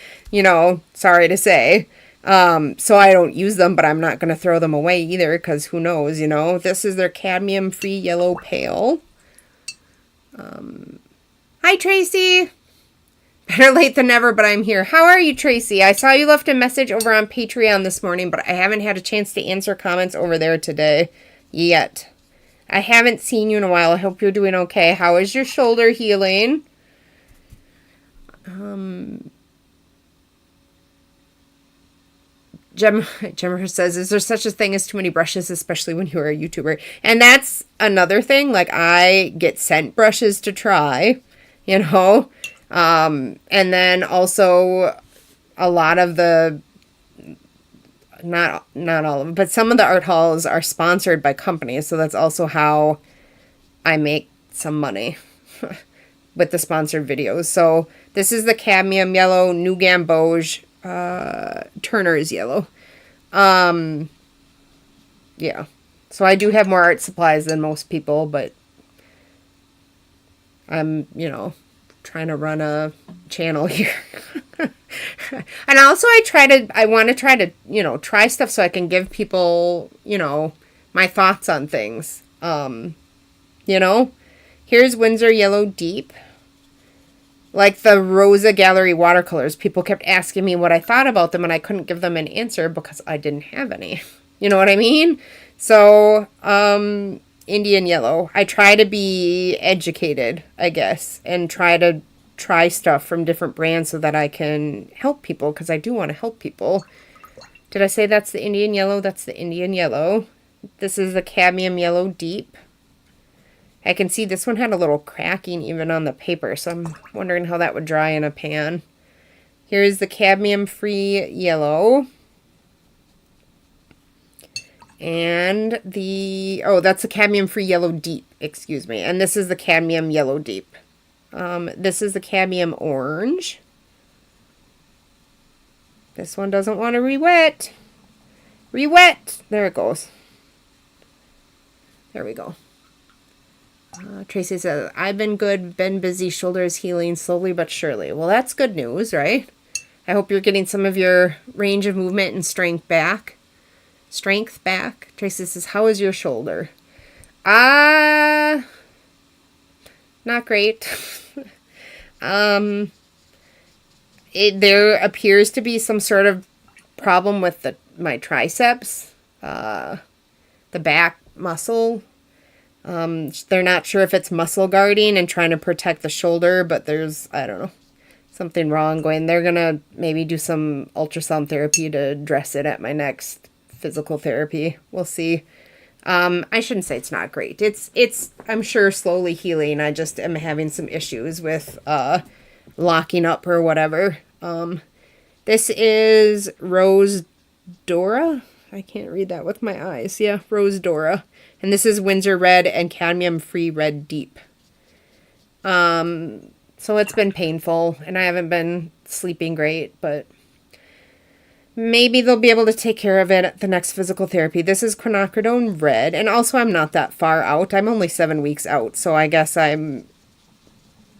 sorry to say. So I don't use them, but I'm not going to throw them away either, because who knows, This is their cadmium-free yellow pale. Hi, Tracy. Better late than never, but I'm here. How are you, Tracy? I saw you left a message over on Patreon this morning, but I haven't had a chance to answer comments over there today yet. I haven't seen you in a while. I hope you're doing okay. How is your shoulder healing? Jennifer says, is there such a thing as too many brushes, especially when you're a YouTuber? And that's another thing. Like, I get sent brushes to try, and then also a lot of the, not all of them, but some of the art hauls are sponsored by companies. So that's also how I make some money with the sponsored videos. So this is the cadmium yellow, New Gamboge, Turner's yellow. Yeah. So I do have more art supplies than most people, but I'm, trying to run a channel here. And also I want to try to, try stuff so I can give people, my thoughts on things. Here's Winsor Yellow Deep. Like the Rosa Gallery watercolors, people kept asking me what I thought about them, and I couldn't give them an answer because I didn't have any. You know what I mean? So, Indian Yellow. I try to be educated, I guess, and try to try stuff from different brands so that I can help people, because I do want to help people. Did I say that's the Indian Yellow? That's the Indian Yellow. This is the Cadmium Yellow Deep. I can see this one had a little cracking even on the paper, so I'm wondering how that would dry in a pan. Here's the cadmium-free yellow. And that's the cadmium-free yellow deep, excuse me. And this is the cadmium yellow deep. This is the cadmium orange. This one doesn't want to re-wet. Re-wet! There it goes. There we go. Tracy says, I've been good, been busy, shoulders healing slowly but surely. Well, that's good news, right? I hope you're getting some of your range of movement and strength back. Tracy says, how is your shoulder? Not great. There appears to be some sort of problem with my triceps, the back muscle. They're not sure if it's muscle guarding and trying to protect the shoulder, but there's, I don't know, something wrong going. They're going to maybe do some ultrasound therapy to address it at my next physical therapy. We'll see. I shouldn't say it's not great. It's I'm sure slowly healing. I just am having some issues with locking up or whatever. This is Rose Dora. I can't read that with my eyes. Yeah, Rose Dora. And this is Winsor Red and Cadmium Free Red Deep. So it's been painful, and I haven't been sleeping great, but maybe they'll be able to take care of it at the next physical therapy. This is quinacridone red, and also I'm not that far out. I'm only 7 weeks out, so I guess I'm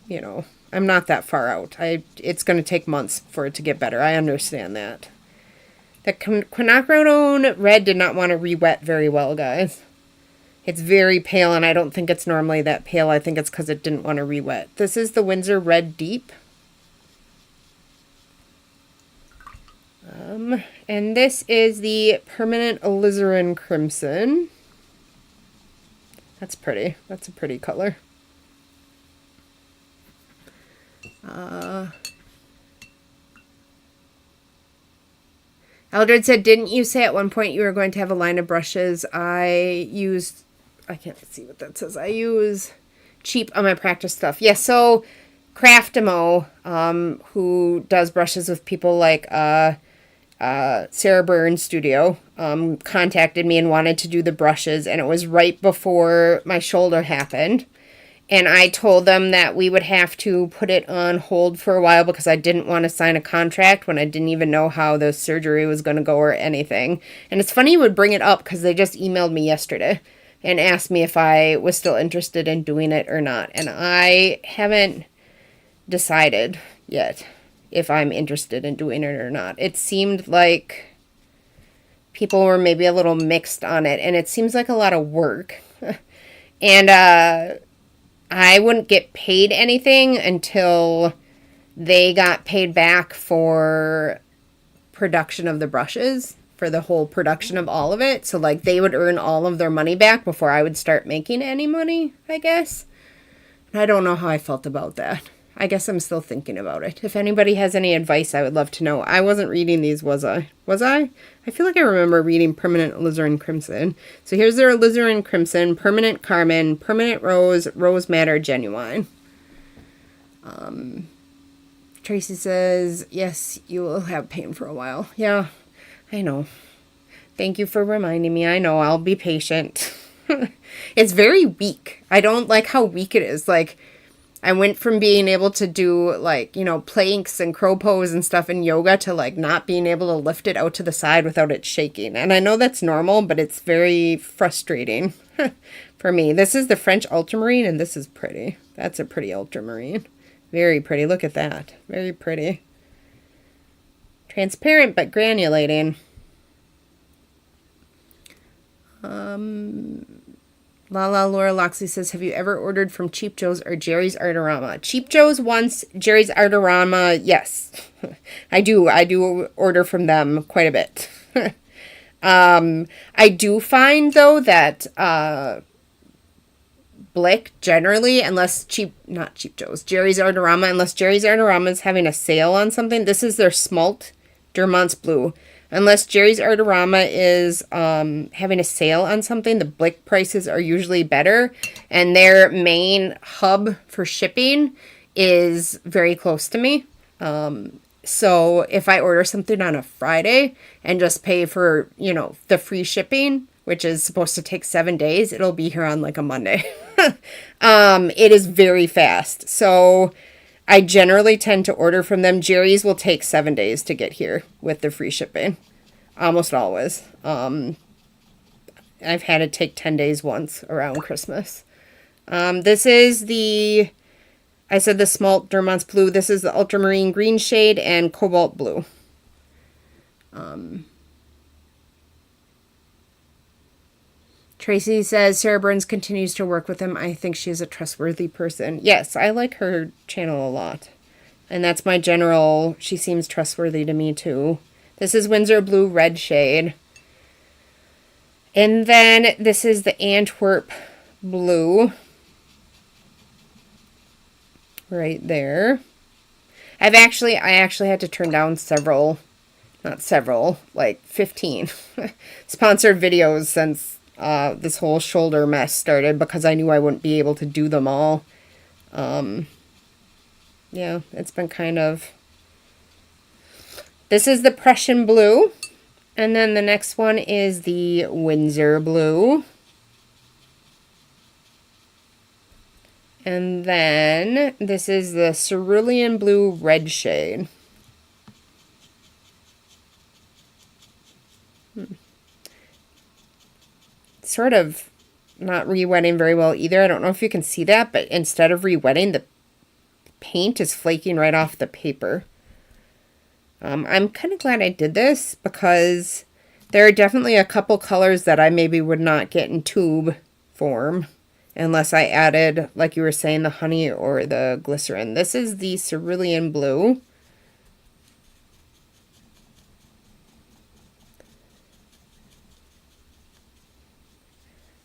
not that far out. It's going to take months for it to get better. I understand that. The quinacridone red did not want to re-wet very well, guys. It's very pale, and I don't think it's normally that pale. I think it's because it didn't want to re-wet. This is the Winsor Red Deep. And this is the Permanent Alizarin Crimson. That's pretty. That's a pretty color. Eldred said, didn't you say at one point you were going to have a line of brushes? I can't see what that says. I use cheap on my practice stuff. Yeah, so Craftimo, who does brushes with people like Sarah Byrne's studio, contacted me and wanted to do the brushes, and it was right before my shoulder happened. And I told them that we would have to put it on hold for a while because I didn't want to sign a contract when I didn't even know how the surgery was going to go or anything. And it's funny you would bring it up because they just emailed me yesterday and asked me if I was still interested in doing it or not. And I haven't decided yet if I'm interested in doing it or not. It seemed like people were maybe a little mixed on it, and it seems like a lot of work. And I wouldn't get paid anything until they got paid back for production of the brushes, for the whole production of all of it. So, like, they would earn all of their money back before I would start making any money, I guess. I don't know how I felt about that. I guess I'm still thinking about it. If anybody has any advice, I would love to know. I wasn't reading these, was I? Was I? I feel like I remember reading Permanent Alizarin Crimson. So here's their Alizarin Crimson, Permanent Carmine, Permanent Rose, Rose Madder Genuine. Tracy says, yes, you will have pain for a while. Yeah, I know. Thank you for reminding me. I know, I'll be patient. It's very weak. I don't like how weak it is. Like, I went from being able to do, like, planks and crow pose and stuff in yoga to, like, not being able to lift it out to the side without it shaking. And I know that's normal, but it's very frustrating for me. This is the French ultramarine, and this is pretty. That's a pretty ultramarine. Very pretty. Look at that. Very pretty. Transparent, but granulating. Lala Laura Loxley says, have you ever ordered from Cheap Joe's or Jerry's Artorama? Cheap Joe's once, Jerry's Artorama, yes. I do order from them quite a bit. I do find, though, that Blick generally, Jerry's Artorama, unless Jerry's Artorama is having a sale on something, this is their Smalt Dermont's Blue. Unless Jerry's Artorama is having a sale on something, the Blick prices are usually better. And their main hub for shipping is very close to me. So if I order something on a Friday and just pay for, the free shipping, which is supposed to take 7 days, it'll be here on like a Monday. It is very fast. So I generally tend to order from them. Jerry's will take 7 days to get here with the free shipping. Almost always. I've had it take 10 days once around Christmas. This is the, I said the Smalt Dermont's Blue. This is the Ultramarine Green shade and Cobalt Blue. Tracy says Sarah Burns continues to work with him. I think she is a trustworthy person. Yes, I like her channel a lot. And that's my general, she seems trustworthy to me too. This is Winsor Blue Red shade. And then this is the Antwerp Blue. Right there. I actually had to turn down several, not several, like 15 sponsored videos since this whole shoulder mess started, because I knew I wouldn't be able to do them all. Yeah, it's been kind of... This is the Prussian Blue. And then the next one is the Winsor Blue. And then this is the Cerulean Blue Red shade. Sort of not re-wetting very well either. I don't know if you can see that, but instead of re-wetting, the paint is flaking right off the paper. I'm kind of glad I did this, because there are definitely a couple colors that I maybe would not get in tube form unless I added, like you were saying, the honey or the glycerin. This is the Cerulean Blue.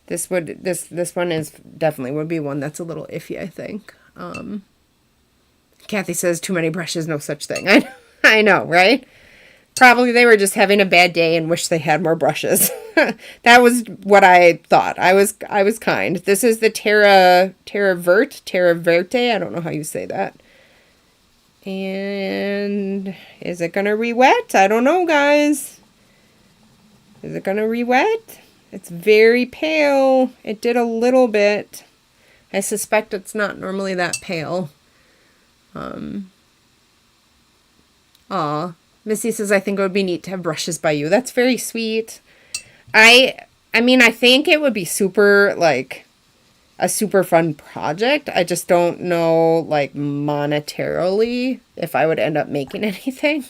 This one is definitely would be one that's a little iffy, I think. Kathy says too many brushes, no such thing. I know, right? Probably they were just having a bad day and wish they had more brushes. That was what I thought. I was kind. This is the Terra Verte. I don't know how you say that. And is it gonna re-wet? I don't know, guys. Is it gonna re-wet? It's very pale. It did a little bit. I suspect it's not normally that pale. Aw. Missy says, I think it would be neat to have brushes by you. That's very sweet. I mean, I think it would be super, like, a super fun project. I just don't know, like, monetarily if I would end up making anything.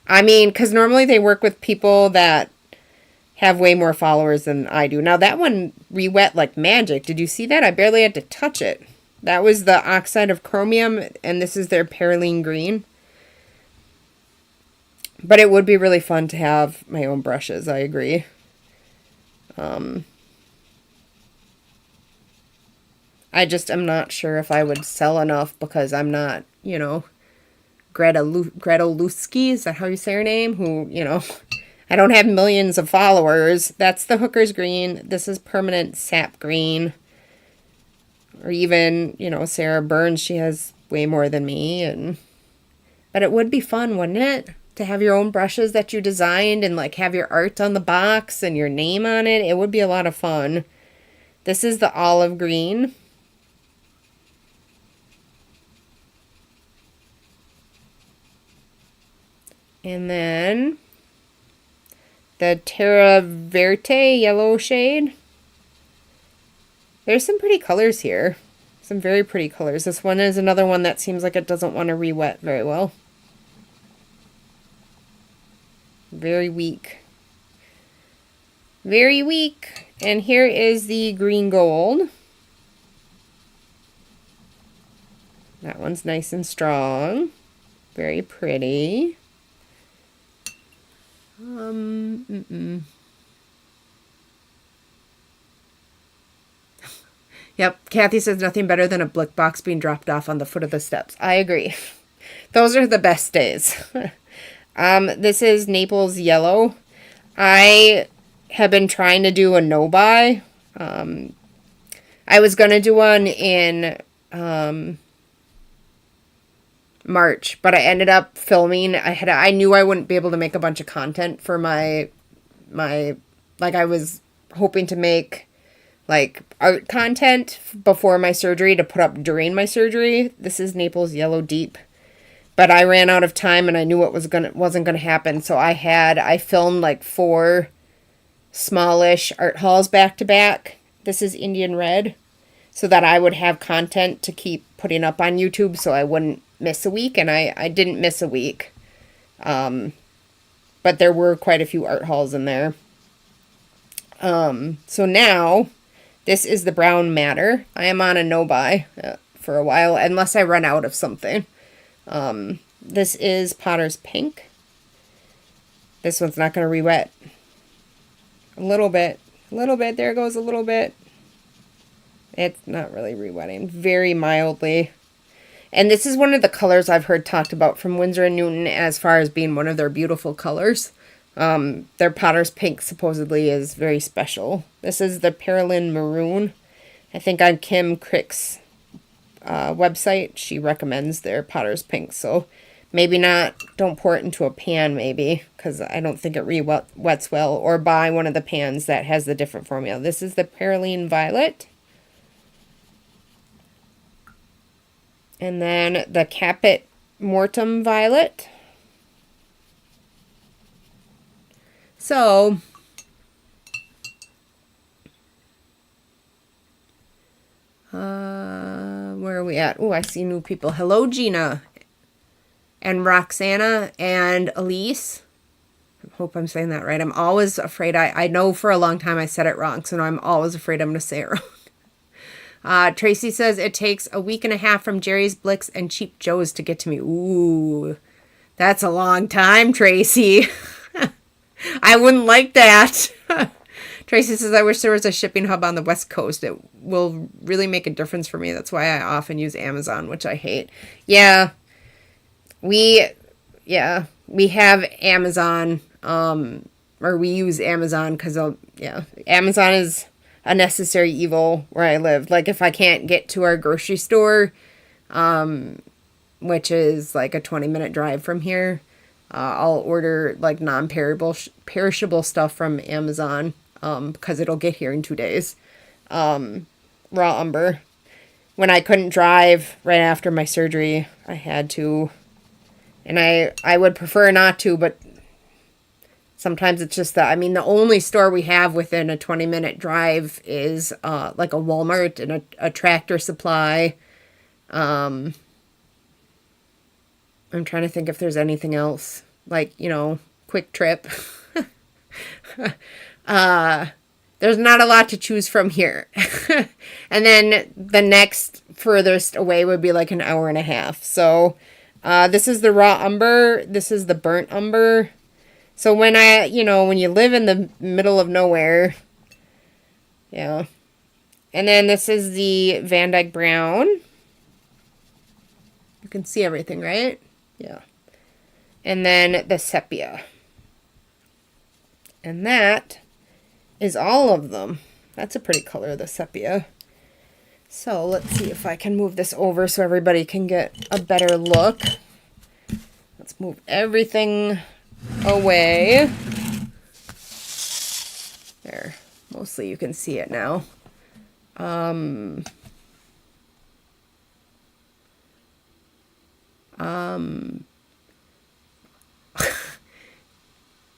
I mean, because normally they work with people that have way more followers than I do. Now, that one re-wet like magic. Did you see that? I barely had to touch it. That was the Oxide of Chromium, and this is their Perylene Green. But it would be really fun to have my own brushes, I agree. I just am not sure if I would sell enough, because I'm not, you know, Gretel Lusky, is that how you say her name? Who, you know, I don't have millions of followers. That's the Hooker's Green. This is Permanent Sap Green. Or even, you know, Sarah Burns, she has way more than me. But it would be fun, wouldn't it? To have your own brushes that you designed and, like, have your art on the box and your name on it. It would be a lot of fun. This is the Olive Green. And then the Terra Verte yellow shade. There's some pretty colors here. Some very pretty colors. This one is another one that seems like it doesn't want to re-wet very well. Very weak. Very weak. And here is the Green Gold. That one's nice and strong. Very pretty. Yep, Kathy says nothing better than a blick box being dropped off on the foot of the steps. I agree. Those are the best days. This is Naples Yellow. I have been trying to do a no-buy. I was going to do one in March, but I ended up filming. I knew I wouldn't be able to make a bunch of content for my like, I was hoping to make like art content before my surgery to put up during my surgery. This is Naples Yellow Deep. But I ran out of time and I knew it wasn't gonna happen. So I filmed like 4 smallish art hauls back to back. This is Indian Red. so that I would have content to keep putting up on YouTube so I wouldn't miss a week. And I didn't miss a week. But there were quite a few art hauls in there. So now, this is the brown matter. I am on a no-buy for a while, unless I run out of something. This is Potter's Pink. This one's not going to re-wet. A little bit. There goes a little bit. It's not really re-wetting. Very mildly. And this is one of the colors I've heard talked about from Winsor and Newton as far as being one of their beautiful colors. Their Potter's Pink supposedly is very special. This is the Perylin Maroon. I think on Kim Crick's website, she recommends their Potter's Pink. So maybe not, don't pour it into a pan maybe, because I don't think it re-wets well. Or buy one of the pans that has the different formula. This is the Perylin Violet. And then the Caput Mortuum Violet. So, where are we at? Oh, I see new people. Hello, Gina. And Roxana and Elise. I hope I'm saying that right. I'm always afraid. I know for a long time I said it wrong, so now I'm always afraid I'm going to say it wrong. Tracy says it takes a week and a half from Jerry's Blicks and Cheap Joe's to get to me. Ooh, that's a long time, Tracy. I wouldn't like that. Tracy says, I wish there was a shipping hub on the West Coast. It will really make a difference for me. That's why I often use Amazon, which I hate. Yeah, we have Amazon, or we use Amazon because, Amazon is a necessary evil where I live. Like, if I can't get to our grocery store, which is like a 20-minute drive from here, I'll order like non-perishable stuff from Amazon, because it'll get here in 2 days. Raw umber. When I couldn't drive right after my surgery, I had to, and I would prefer not to, but sometimes it's just that, I mean, the only store we have within a 20-minute drive is like a Walmart and a Tractor Supply. I'm trying to think if there's anything else, like, Quick Trip. There's not a lot to choose from here. And then the next furthest away would be like an hour and a half. So this is the raw umber. This is the burnt umber. So when when you live in the middle of nowhere, yeah. And then this is the Van Dyke Brown. You can see everything, right? Yeah. And then the Sepia. And that is all of them. That's a pretty color, the Sepia. So let's see if I can move this over so everybody can get a better look. Let's move everything away. There. Mostly you can see it now.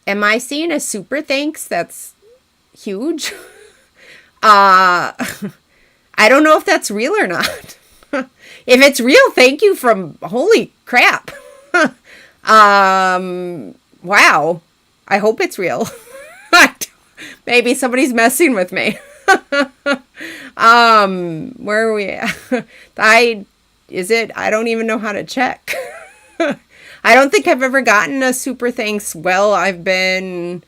Am I seeing a super thanks that's huge? I don't know if that's real or not. If it's real, thank you from holy crap. Wow. I hope it's real. Maybe somebody's messing with me. Where are we at? I don't even know how to check. I don't think I've ever gotten a super thanks while I've been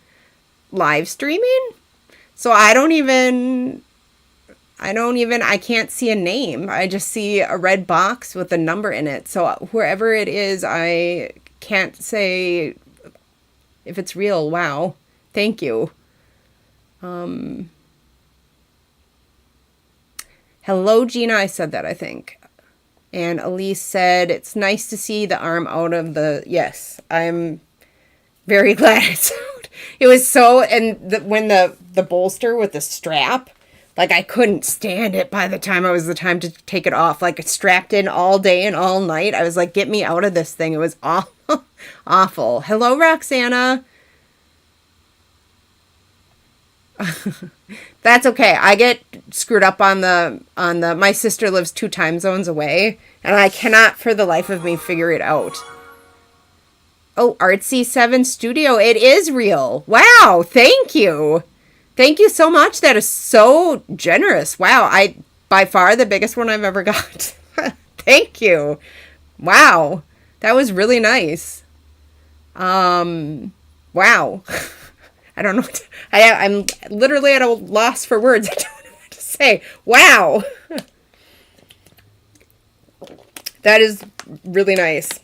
live streaming. So I can't see a name. I just see a red box with a number in it. So whoever it is, I can't say if it's real. Wow. Thank you. Hello, Gina. I said that, I think. And Elise said, it's nice to see the arm out of the... Yes, I'm very glad it's out. It was so... And when the bolster with the strap, like, I couldn't stand it by the time it was the time to take it off. Like, it strapped in all day and all night. I was like, get me out of this thing. It was awful. Awful. Hello, Roxana. That's okay. I get screwed up on my sister lives 2 time zones away, and I cannot for the life of me figure it out. Oh, Artsy7 Studio. It is real. Wow. Thank you. Thank you so much. That is so generous. Wow. By far the biggest one I've ever got. Thank you. Wow. That was really nice. Wow. I don't know I'm literally at a loss for words. I don't know what to say. Wow. That is really nice.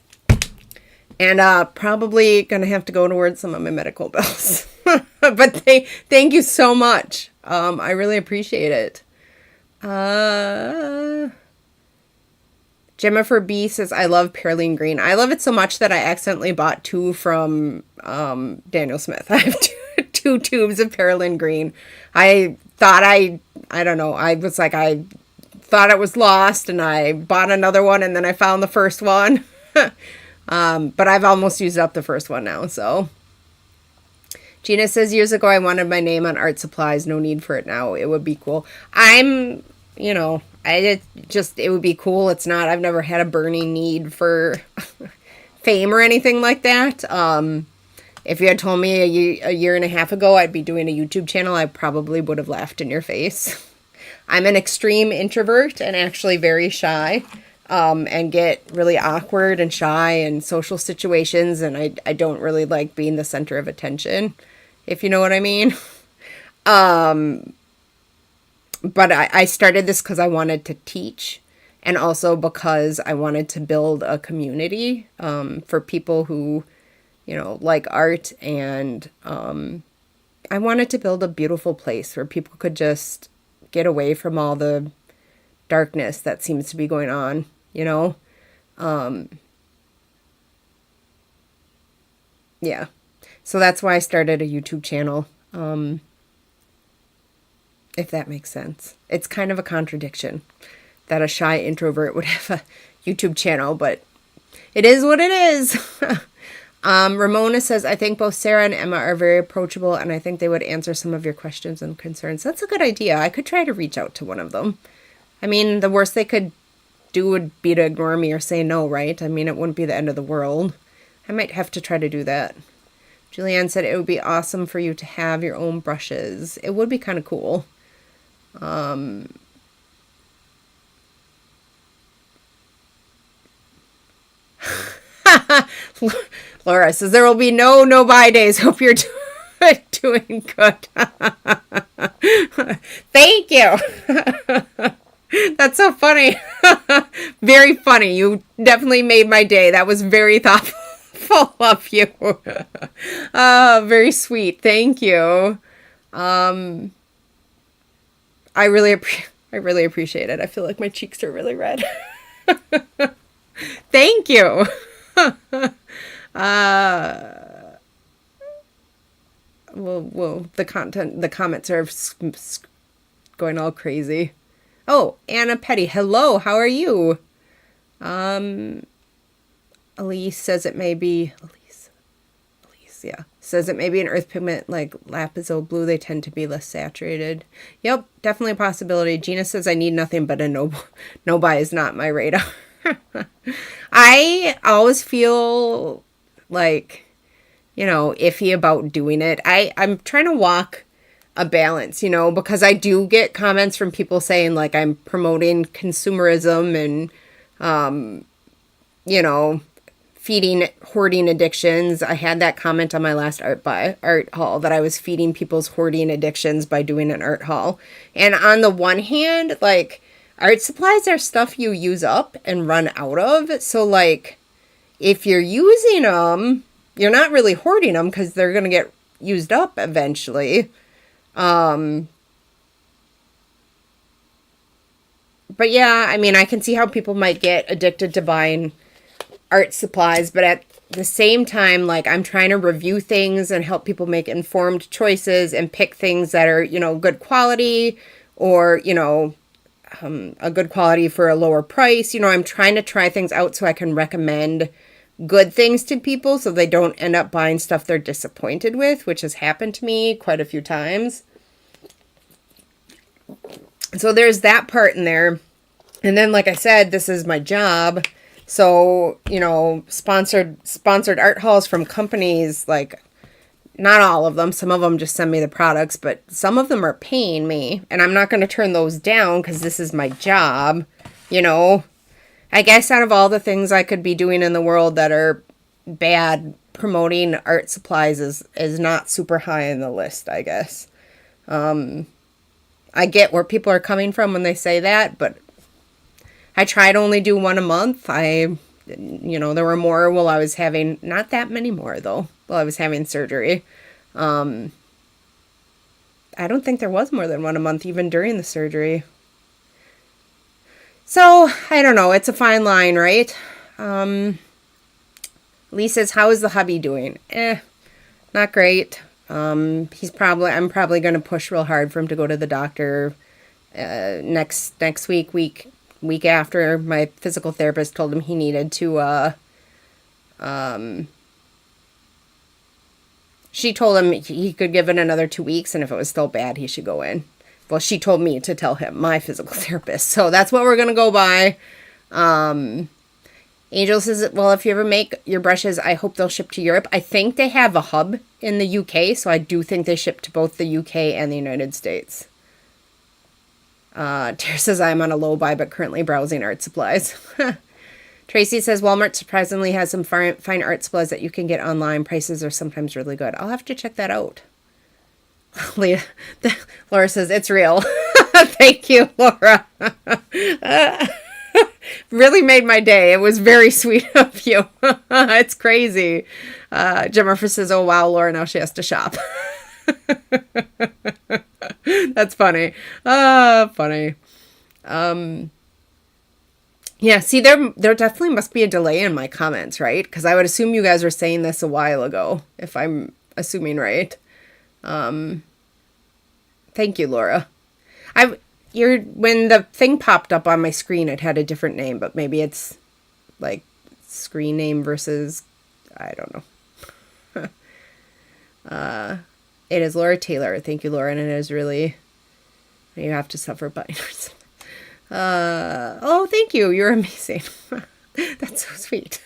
And probably going to have to go towards some of my medical bills. But thank you so much. I really appreciate it. Jennifer B says, I love Perylene Green. I love it so much that I accidentally bought 2 from Daniel Smith. I have two tubes of Perylene Green. I thought I don't know. I was like, I thought it was lost, and I bought another one, and then I found the first one. But I've almost used up the first one now, so. Gina says, years ago I wanted my name on art supplies. No need for it now. It would be cool. It would be cool. It's not, I've never had a burning need for fame or anything like that. If you had told me a year and a half ago I'd be doing a YouTube channel, I probably would have laughed in your face. I'm an extreme introvert and actually very shy. And get really awkward and shy in social situations, and I don't really like being the center of attention, if you know what I mean. But I started this because I wanted to teach, and also because I wanted to build a community for people who, like art, and I wanted to build a beautiful place where people could just get away from all the darkness that seems to be going on. Yeah. So that's why I started a YouTube channel. If that makes sense. It's kind of a contradiction that a shy introvert would have a YouTube channel, but it is what it is. Ramona says, I think both Sarah and Emma are very approachable, and I think they would answer some of your questions and concerns. That's a good idea. I could try to reach out to one of them. I mean, the worst they could do would be to ignore me or say no, right? I mean, it wouldn't be the end of the world. I might have to try to do that. Julianne said it would be awesome for you to have your own brushes. It would be kind of cool. Laura says there will be no buy days. Hope you're doing good. Thank you. That's so funny. Very funny. You definitely made my day. That was very thoughtful of you. Very sweet. Thank you. I really appreciate it. I feel like my cheeks are really red. Thank you. Well, the comments are going all crazy. Oh, Anna Petty. Hello, how are you? Elise says it may be... Elise, yeah. Says it may be an earth pigment like Lapiso Blue. They tend to be less saturated. Yep, definitely a possibility. Gina says I need nothing but a no buy is not my radar. I always feel like, iffy about doing it. I'm trying to walk a balance, because I do get comments from people saying like I'm promoting consumerism and, feeding hoarding addictions. I had that comment on my last art haul that I was feeding people's hoarding addictions by doing an art haul. And on the one hand, like, art supplies are stuff you use up and run out of. So like, if you're using them, you're not really hoarding them because they're going to get used up eventually. But yeah, I mean, I can see how people might get addicted to buying art supplies, but at the same time, like, I'm trying to review things and help people make informed choices and pick things that are, good quality or, a good quality for a lower price. I'm trying to try things out so I can recommend good things to people so they don't end up buying stuff they're disappointed with, which has happened to me quite a few times. So there's that part in there. And then, like I said, this is my job. So, you know, sponsored art hauls from companies, like, not all of them. Some of them just send me the products, but some of them are paying me. And I'm not going to turn those down because this is my job, you know. I guess out of all the things I could be doing in the world that are bad, promoting art supplies is not super high in the list, I guess. I get where people are coming from when they say that, but I try to only do one a month. You know, there were more while I was having, not that many more though, while I was having surgery. I don't think there was more than one a month even during the surgery. So, I don't know. It's a fine line, right? Lee says, how is the hubby doing? Not great. I'm probably going to push real hard for him to go to the doctor next week after. My physical therapist told him he needed to she told him he could give it another 2 weeks, and if it was still bad, he should go in. Well, she told me to tell him, my physical therapist. So that's what we're going to go by. Angel says, well, if you ever make your brushes, I hope they'll ship to Europe. I think they have a hub in the UK, so I do think they ship to both the UK and the United States. Tara says, I'm on a low buy, but currently browsing art supplies. Tracy says, Walmart surprisingly has some fine art supplies that you can get online. Prices are sometimes really good. I'll have to check that out. Laura says, it's real. Thank you, Laura. Really made my day. It was very sweet of you. It's crazy. Jennifer says, oh, wow, Laura, now she has to shop. That's funny. Funny. Yeah, see, there definitely must be a delay in my comments, right? Because I would assume you guys were saying this a while ago, if I'm assuming right. Thank you, Laura. When the thing popped up on my screen, it had a different name, but maybe it's like screen name versus, I don't know. It is Laura Taylor. Thank you, Laura. And it is really, you have to suffer binders. Oh, thank you. You're amazing. That's so sweet.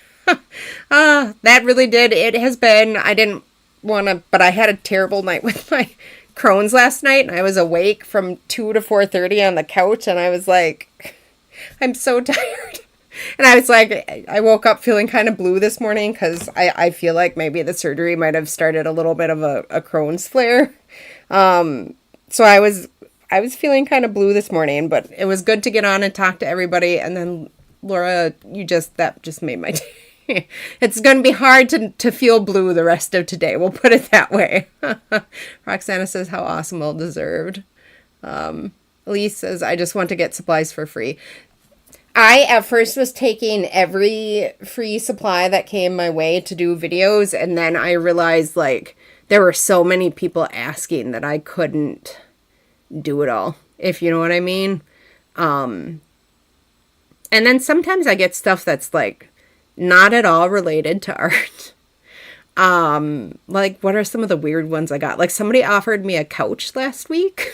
That really did. It has been, I didn't want to, but I had a terrible night with my Crohn's last night, and I was awake from 2 to 4:30 on the couch, and I was like, I'm so tired. And I was like, I woke up feeling kind of blue this morning because I feel like maybe the surgery might have started a little bit of a Crohn's flare. So I was feeling kind of blue this morning, but it was good to get on and talk to everybody. And then Laura, that just made my day. It's going to be hard to feel blue the rest of today. We'll put it that way. Roxana says, how awesome, well deserved. Elise says, I just want to get supplies for free. I, at first, was taking every free supply that came my way to do videos. And then I realized, like, there were so many people asking that I couldn't do it all, if you know what I mean. And then sometimes I get stuff that's, like, not at all related to art. Like, what are some of the weird ones I got? Like, somebody offered me a couch last week.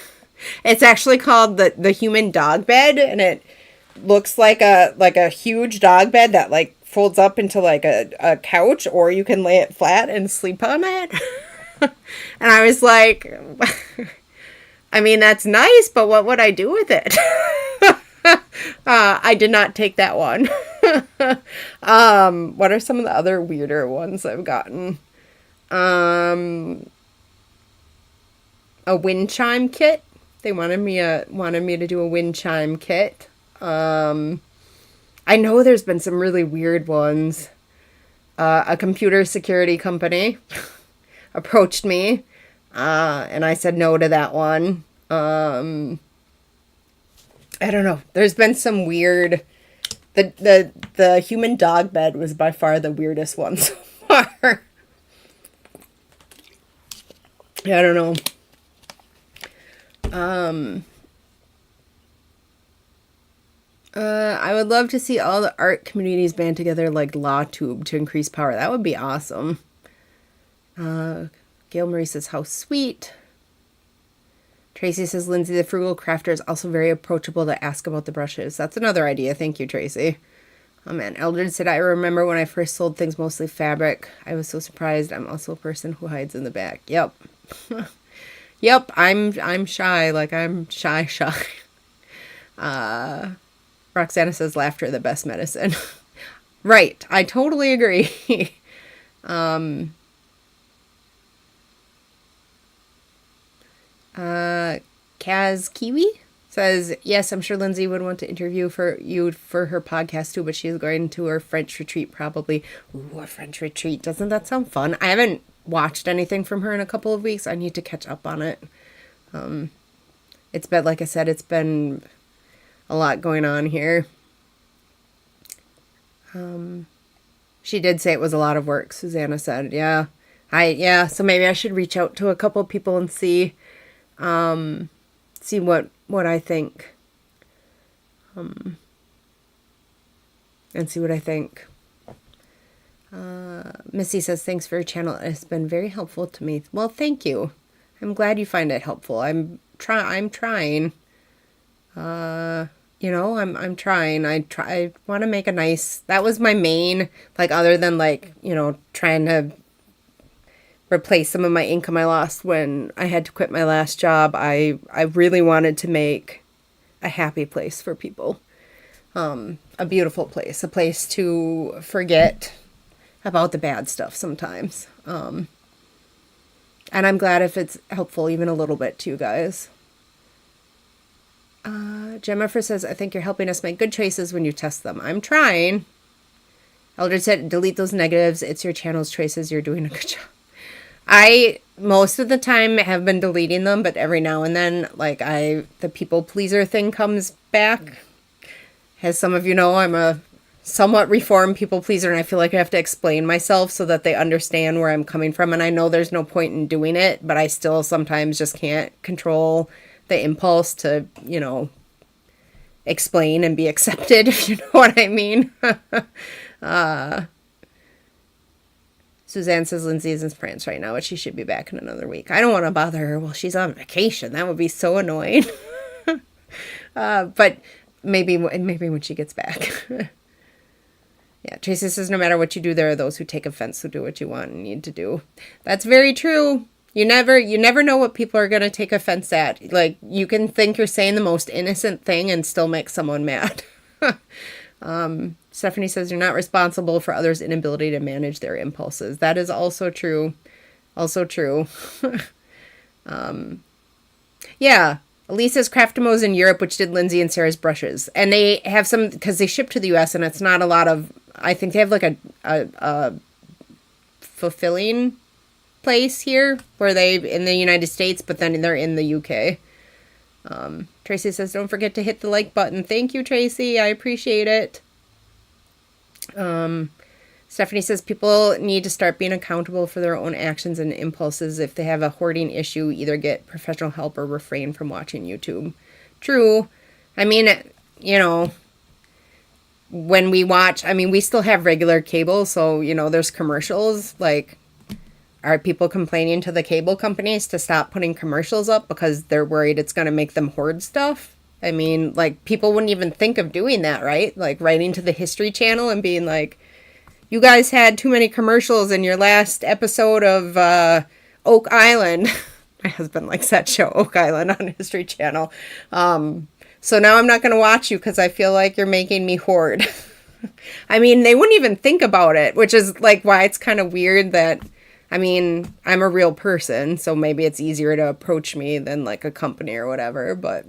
It's actually called the human dog bed, and it looks like a huge dog bed that, like, folds up into, like, a couch, or you can lay it flat and sleep on it. And I was like, I mean, that's nice, but what would I do with it? I did not take that one. What are some of the other weirder ones I've gotten? A wind chime kit. They wanted me to do a wind chime kit. I know there's been some really weird ones. A computer security company approached me, and I said no to that one. I don't know. There's been some weird. The human dog bed was by far the weirdest one so far. Yeah, I don't know. I would love to see all the art communities band together like LawTube to increase power. That would be awesome. Gail Marie says, how sweet. Tracy says, Lindsay, the frugal crafter, is also very approachable to ask about the brushes. That's another idea. Thank you, Tracy. Oh, man. Eldred said, I remember when I first sold things mostly fabric. I was so surprised. I'm also a person who hides in the back. Yep. Yep. I'm shy. Like, I'm shy. Roxana says, laughter, the best medicine. Right. I totally agree. Kaz Kiwi says, yes, I'm sure Lindsay would want to interview you for her podcast too, but she's going to her French retreat probably. Ooh, a French retreat. Doesn't that sound fun? I haven't watched anything from her in a couple of weeks. I need to catch up on it. It's been, like I said, it's been a lot going on here. She did say it was a lot of work, Susanna said. Yeah. So maybe I should reach out to a couple of people and see what I think. And see what I think. Missy says, thanks for your channel. It's been very helpful to me. Well, thank you. I'm glad you find it helpful. I'm trying. I'm trying. I want to make a nice, that was my main, like, other than, like, trying to replace some of my income I lost when I had to quit my last job. I really wanted to make a happy place for people. A beautiful place, a place to forget about the bad stuff sometimes. And I'm glad if it's helpful even a little bit to you guys. Jennifer says, I think you're helping us make good choices when you test them. I'm trying. Elder said, delete those negatives. It's your channel's choices. You're doing a good job. I, most of the time, have been deleting them, but every now and then, like, the people pleaser thing comes back. As some of you know, I'm a somewhat reformed people pleaser, and I feel like I have to explain myself so that they understand where I'm coming from. And I know there's no point in doing it, but I still sometimes just can't control the impulse to, explain and be accepted, if you know what I mean. Suzanne says Lindsay is in France right now, but she should be back in another week. I don't want to bother her while she's on vacation. That would be so annoying. But maybe when she gets back. Yeah, Tracy says, no matter what you do, there are those who take offense who do what you want and need to do. That's very true. You never know what people are going to take offense at. Like, you can think you're saying the most innocent thing and still make someone mad. Stephanie says, you're not responsible for others' inability to manage their impulses. That is also true. Also true. Yeah. Elisa's Craftimo's in Europe, which did Lindsay and Sarah's brushes. And they have some, because they ship to the U.S. and it's not a lot of, I think they have like a fulfilling place here where they in the United States, but then they're in the UK. Tracy says, don't forget to hit the like button. Thank you, Tracy. I appreciate it. Stephanie says people need to start being accountable for their own actions and impulses. If they have a hoarding issue, either get professional help or refrain from watching YouTube. True. I mean, when we watch, we still have regular cable, so, there's commercials. Like, are people complaining to the cable companies to stop putting commercials up because they're worried it's going to make them hoard stuff? Like, people wouldn't even think of doing that, right? Like, writing to the History Channel and being like, you guys had too many commercials in your last episode of Oak Island. My husband likes that show, Oak Island, on History Channel. So now I'm not going to watch you because I feel like you're making me hoard. They wouldn't even think about it, which is, like, why it's kind of weird that, I'm a real person, so maybe it's easier to approach me than, like, a company or whatever, but,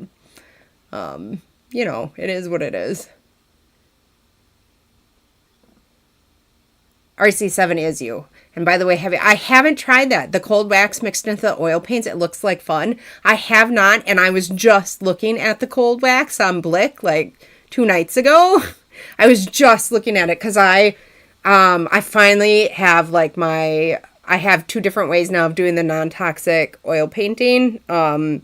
it is what it is. RC7 is you. And by the way, I haven't tried that. The cold wax mixed into the oil paints. It looks like fun. I have not. And I was just looking at the cold wax on Blick like 2 nights ago. I was just looking at it because I finally have I have 2 different ways now of doing the non-toxic oil painting. And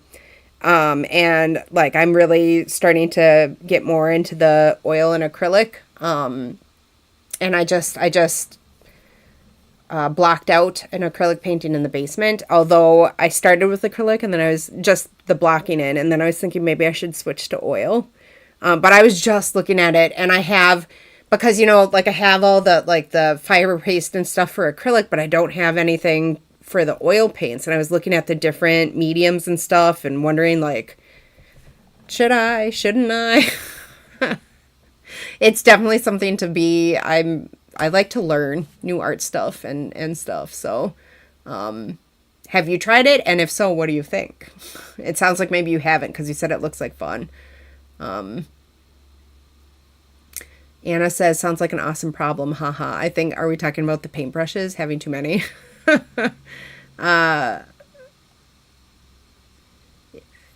like, I'm really starting to get more into the oil and acrylic. And I just blocked out an acrylic painting in the basement, although I started with acrylic and then I was just the blocking in, and then I was thinking maybe I should switch to oil. But I was just looking at it, and I have, because, you know, like I have all the, like the fiber paste and stuff for acrylic, but I don't have anything for the oil paints. And I was looking at the different mediums and stuff and wondering, like, should I, shouldn't I? It's definitely something to be, I like to learn new art stuff and stuff. So, have you tried it? And if so, what do you think? It sounds like maybe you haven't, because you said it looks like fun. Anna says, sounds like an awesome problem. Haha. I think, are we talking about the paintbrushes? Having too many?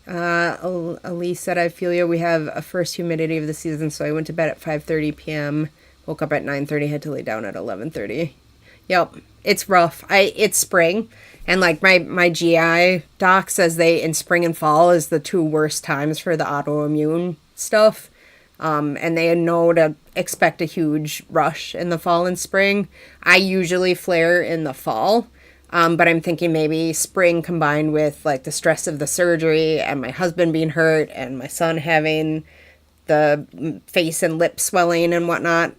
Elise said, I feel you. We have a first humidity of the season, so I went to bed at 5:30 p.m., woke up at 9:30, had to lay down at 11:30. Yep, it's rough. It's spring, and like my GI doc says in spring and fall is the two worst times for the autoimmune stuff. And they know to expect a huge rush in the fall and spring. I usually flare in the fall. But I'm thinking maybe spring combined with like the stress of the surgery and my husband being hurt and my son having the face and lip swelling and whatnot.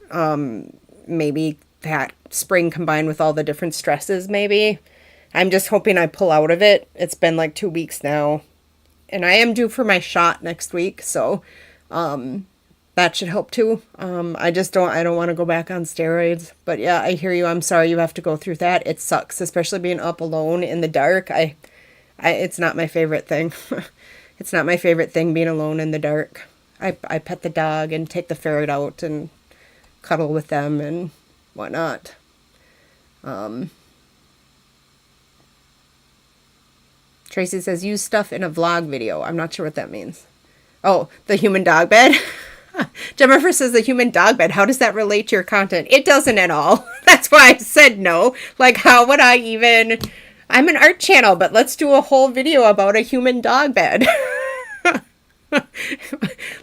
Maybe that spring combined with all the different stresses, maybe. I'm just hoping I pull out of it. It's been like 2 weeks now, and I am due for my shot next week. So, that should help too. I don't want to go back on steroids, but yeah, I hear you. I'm sorry you have to go through that. It sucks, especially being up alone in the dark. It's not my favorite thing. It's not my favorite thing being alone in the dark. I pet the dog and take the ferret out and cuddle with them and whatnot. Tracy says, use stuff in a vlog video. I'm not sure what that means. Oh, the human dog bed? Jennifer says the human dog bed. How does that relate to your content? It doesn't at all. That's why I said no. Like, how would I even... I'm an art channel, but let's do a whole video about a human dog bed.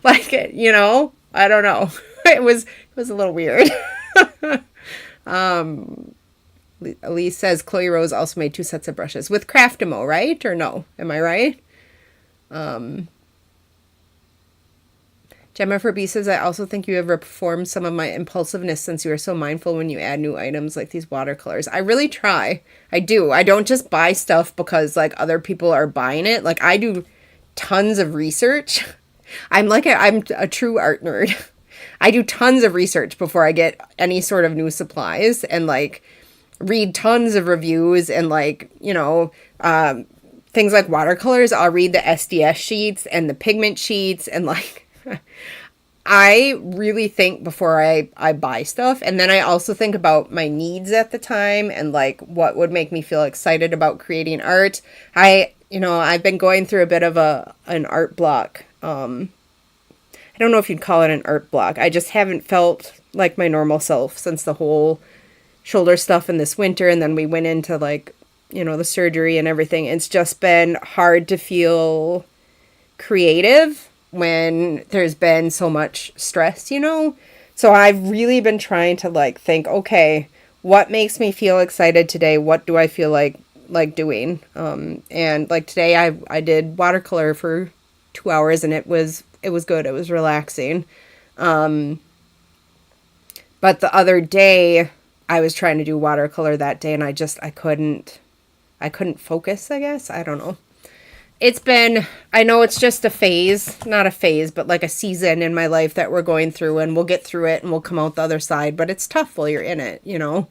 Like, you know, I don't know. It was a little weird. Elise says Chloe Rose also made 2 sets of brushes with Craftimo, right? Or no? Am I right? Jennifer B says, I also think you have reformed some of my impulsiveness since you are so mindful when you add new items like these watercolors. I really try. I do. I don't just buy stuff because like other people are buying it. Like I do tons of research. I'm a true art nerd. I do tons of research before I get any sort of new supplies and like read tons of reviews and like, you know, things like watercolors. I'll read the SDS sheets and the pigment sheets and like, I really think before I buy stuff. And then I also think about my needs at the time and like what would make me feel excited about creating art. I've been going through a bit of an art block. I don't know if you'd call it an art block. I just haven't felt like my normal self since the whole shoulder stuff in this winter. And then we went into like, you know, the surgery and everything. It's just been hard to feel creative when there's been so much stress, you know? So I've really been trying to like think, okay, what makes me feel excited today? What do I feel like doing? And like today I did watercolor for 2 hours and it was good. It was relaxing. But the other day I was trying to do watercolor that day and I couldn't focus, I guess. I don't know. I know it's just a phase, not a phase, but like a season in my life that we're going through and we'll get through it and we'll come out the other side, but it's tough while you're in it, you know?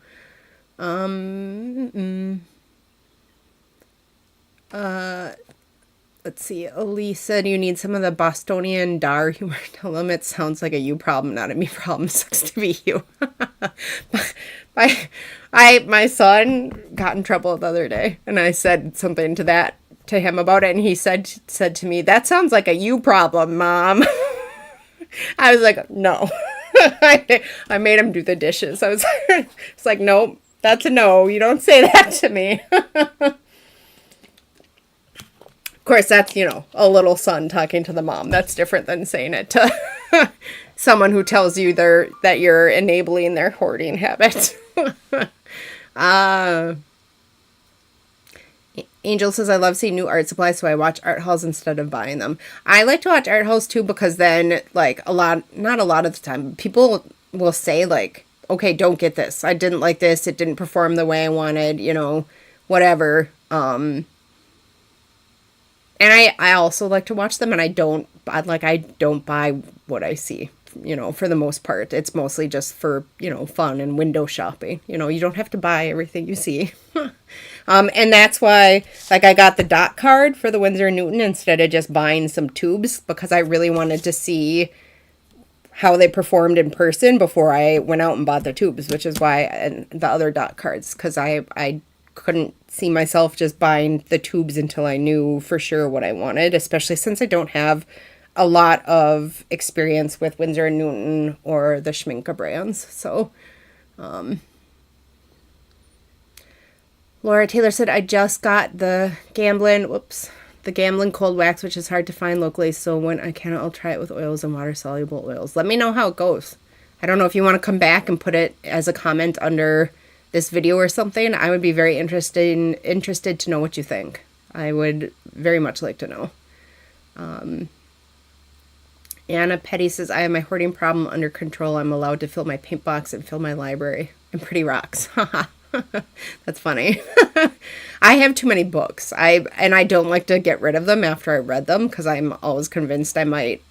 Let's see. Elise said you need some of the Bostonian Dar humor. Tell them it sounds like a you problem, not a me problem. Sucks to be you. My son got in trouble the other day and I said something to him about it, and he said to me, that sounds like a you problem, Mom. I was like, no. I made him do the dishes. It's like, nope, that's a no. You don't say that to me. Of course, that's, you know, a little son talking to the mom. That's different than saying it to someone who tells you that you're enabling their hoarding habits. Uh, Angel says, I love seeing new art supplies, so I watch art hauls instead of buying them. I like to watch art hauls too, because then, like, not a lot of the time, people will say, like, okay, don't get this. I didn't like this. It didn't perform the way I wanted, you know, whatever. And I also like to watch them, and I don't buy what I see, you know, for the most part. It's mostly just for, you know, fun and window shopping. You know, you don't have to buy everything you see. And that's why, like, I got the dot card for the Winsor and Newton instead of just buying some tubes, because I really wanted to see how they performed in person before I went out and bought the tubes, which is why, and the other dot cards, because I couldn't see myself just buying the tubes until I knew for sure what I wanted, especially since I don't have a lot of experience with Winsor and Newton or the Schminke brands. So, Laura Taylor said, I just got the Gamblin cold wax, which is hard to find locally, so when I can, I'll try it with oils and water-soluble oils. Let me know how it goes. I don't know if you want to come back and put it as a comment under this video or something. I would be very interested to know what you think. I would very much like to know. Anna Petty says, I have my hoarding problem under control. I'm allowed to fill my paint box and fill my library. And pretty rocks. Haha. That's funny. I have too many books. I don't like to get rid of them after I read them, because I'm always convinced I might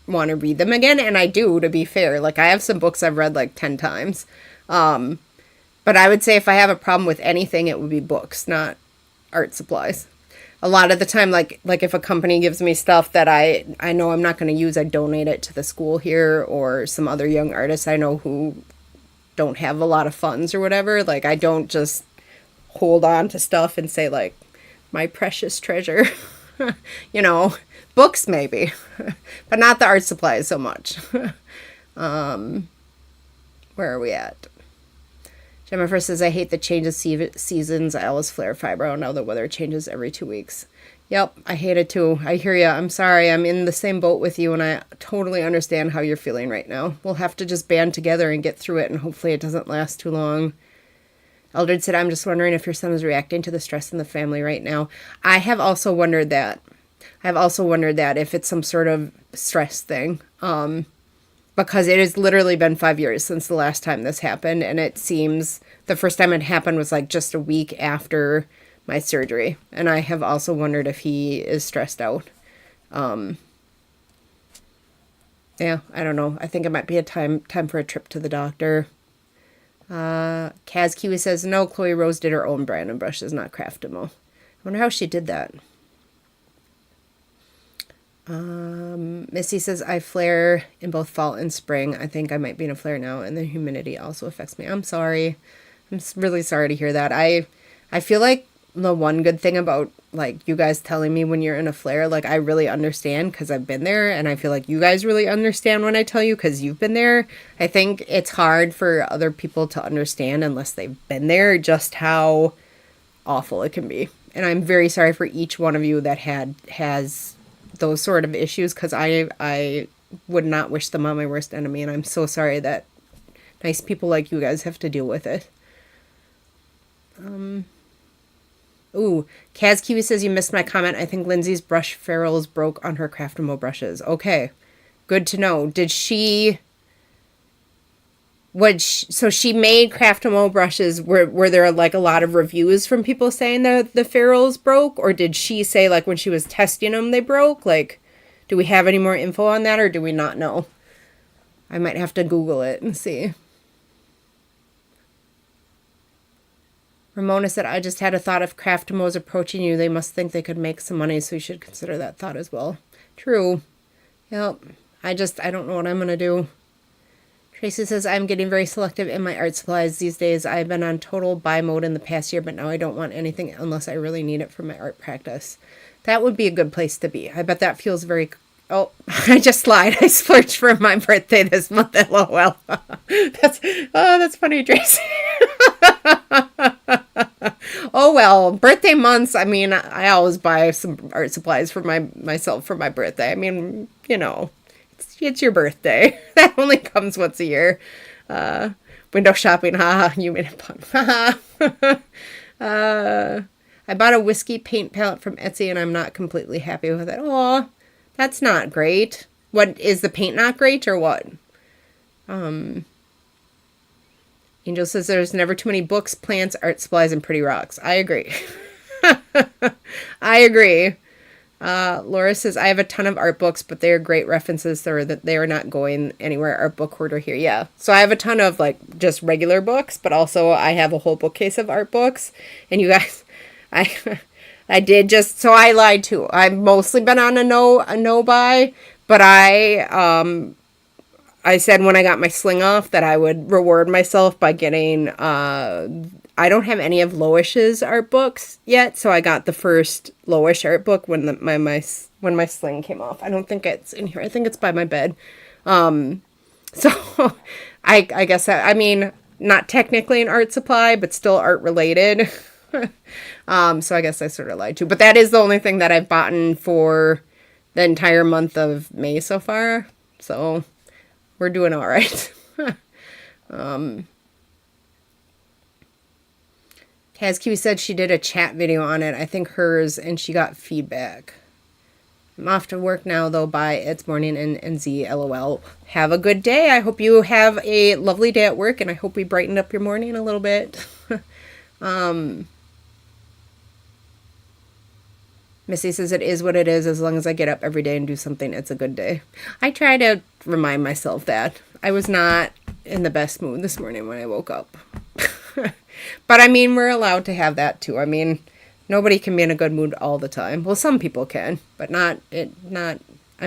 want to read them again, and I do, to be fair. Like, I have some books I've read like 10 times. But I would say if I have a problem with anything, it would be books, not art supplies. A lot of the time, like if a company gives me stuff that I know I'm not going to use, I donate it to the school here or some other young artists I know who don't have a lot of funds or whatever. Like, I don't just hold on to stuff and say, like, my precious treasure. You know, books maybe, but not the art supplies so much. Where are we at? Jennifer says, I hate the change of seasons. I always flare fibro. Now the weather changes every 2 weeks. Yep, I hate it too. I hear you. I'm sorry. I'm in the same boat with you, and I totally understand how you're feeling right now. We'll have to just band together and get through it, and hopefully it doesn't last too long. Eldred said, I'm just wondering if your son is reacting to the stress in the family right now. I have also wondered that. If it's some sort of stress thing. Because it has literally been 5 years since the last time this happened, and it seems the first time it happened was like just a week after my surgery. And I have also wondered if he is stressed out. Yeah, I don't know. I think it might be a time for a trip to the doctor. Kaz Kiwi says, no, Chloe Rose did her own brand and brushes, not Craftimo. I wonder how she did that. Missy says, I flare in both fall and spring. I think I might be in a flare now, and the humidity also affects me. I'm sorry. I'm really sorry to hear that. I feel like the one good thing about, like, you guys telling me when you're in a flare, like, I really understand because I've been there, and I feel like you guys really understand when I tell you because you've been there. I think it's hard for other people to understand unless they've been there just how awful it can be. And I'm very sorry for each one of you that has those sort of issues, because I would not wish them on my worst enemy, and I'm so sorry that nice people like you guys have to deal with it. Ooh, Kaz Kiwi says, you missed my comment. I think Lindsay's brush ferrules broke on her Craftimo brushes. Okay, good to know. Did she... So she made Craftimo brushes. Were there like a lot of reviews from people saying that the ferrules broke? Or did she say, like, when she was testing them, they broke? Like, do we have any more info on that, or do we not know? I might have to Google it and see. Ramona said, I just had a thought. If Craftimo is approaching you, they must think they could make some money, so you should consider that thought as well. True. Yep. I don't know what I'm going to do. Tracy says, I'm getting very selective in my art supplies these days. I've been on total buy mode in the past year, but now I don't want anything unless I really need it for my art practice. That would be a good place to be. I bet that feels very... Oh, I just lied. I splurged for my birthday this month. LOL. That's funny, Tracy. Oh, well, birthday months. I mean, I always buy some art supplies for myself for my birthday. I mean, you know, it's your birthday. That only comes once a year. But Window shopping, haha, you made it fun. Haha. I bought a whiskey paint palette from Etsy and I'm not completely happy with it. Oh, that's not great. What, is the paint not great or what? Angel says there's never too many books, plants, art supplies, and pretty rocks. I agree. I agree. Laura says, I have a ton of art books, but they are great references so that they are not going anywhere. Art book hoarder here. Yeah. So I have a ton of like just regular books, but also I have a whole bookcase of art books. And you guys, I did just, so I lied too. I've mostly been on a no buy, but I said when I got my sling off that I would reward myself by getting, I don't have any of Loish's art books yet, so I got the first Loish art book when when my sling came off. I don't think it's in here. I think it's by my bed. So I guess I mean, not technically an art supply, but still art related. So I guess I sort of lied too. But that is the only thing that I've bought for the entire month of May so far. So we're doing all right. TazQ said she did a chat video on it. I think hers, and she got feedback. I'm off to work now, though. Bye. It's morning and Z. LOL. Have a good day. I hope you have a lovely day at work, and I hope we brightened up your morning a little bit. Missy says it is what it is. As long as I get up every day and do something, it's a good day. I try to remind myself that. I was not in the best mood this morning when I woke up. But I mean, we're allowed to have that too. I mean, nobody can be in a good mood all the time. Well, some people can, but not. I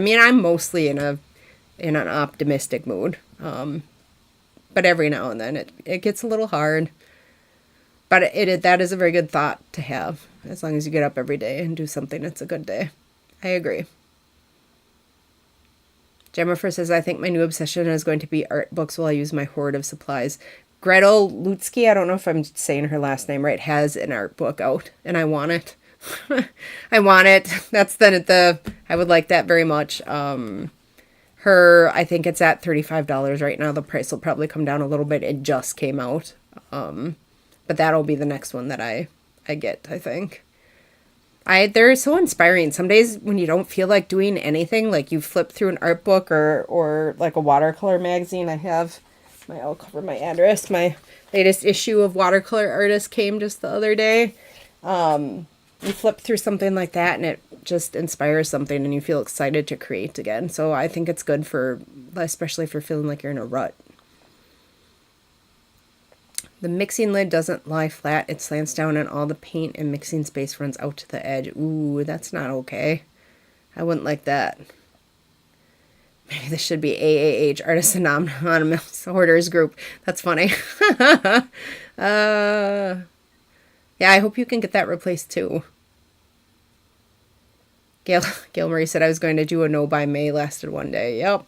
mean, I'm mostly in an optimistic mood. But every now and then it gets a little hard. But that is a very good thought to have. As long as you get up every day and do something, it's a good day. I agree. Jennifer says, I think my new obsession is going to be art books while I use my hoard of supplies. Gretel Lutsky, I don't know if I'm saying her last name right, has an art book out, and I want it. I want it. That's I would like that very much. I think it's at $35 right now. The price will probably come down a little bit. It just came out. But that'll be the next one that I get, I think. They're so inspiring. Some days when you don't feel like doing anything, like you flip through an art book or like a watercolor magazine. I'll cover my address. My latest issue of Watercolor Artist came just the other day. You flip through something like that and it just inspires something and you feel excited to create again. So I think it's good especially for feeling like you're in a rut. The mixing lid doesn't lie flat. It slants down and all the paint and mixing space runs out to the edge. Ooh, that's not okay. I wouldn't like that. Maybe this should be AAH, Artists Anonymous Hoarders Group. That's funny. Yeah, I hope you can get that replaced too. Gail Marie said I was going to do a no by May, lasted one day. Yep.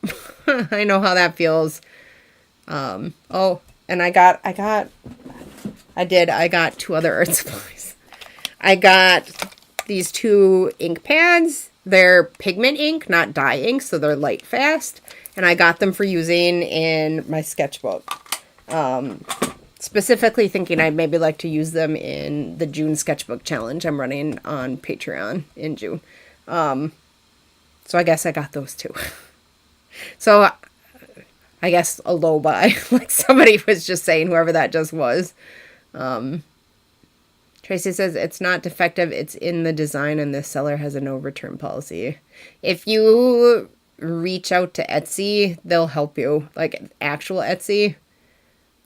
I know how that feels. Oh, and I got 2 other art supplies. I got these 2 ink pads. They're pigment ink, not dye ink, so they're light fast. And I got them for using in my sketchbook. Specifically thinking I'd maybe like to use them in the June sketchbook challenge I'm running on Patreon in June. So I guess I got those 2. So I guess a low buy, like somebody was just saying, whoever that just was. Tracy says it's not defective, it's in the design and the seller has a no return policy. If you reach out to Etsy, they'll help you, like actual Etsy.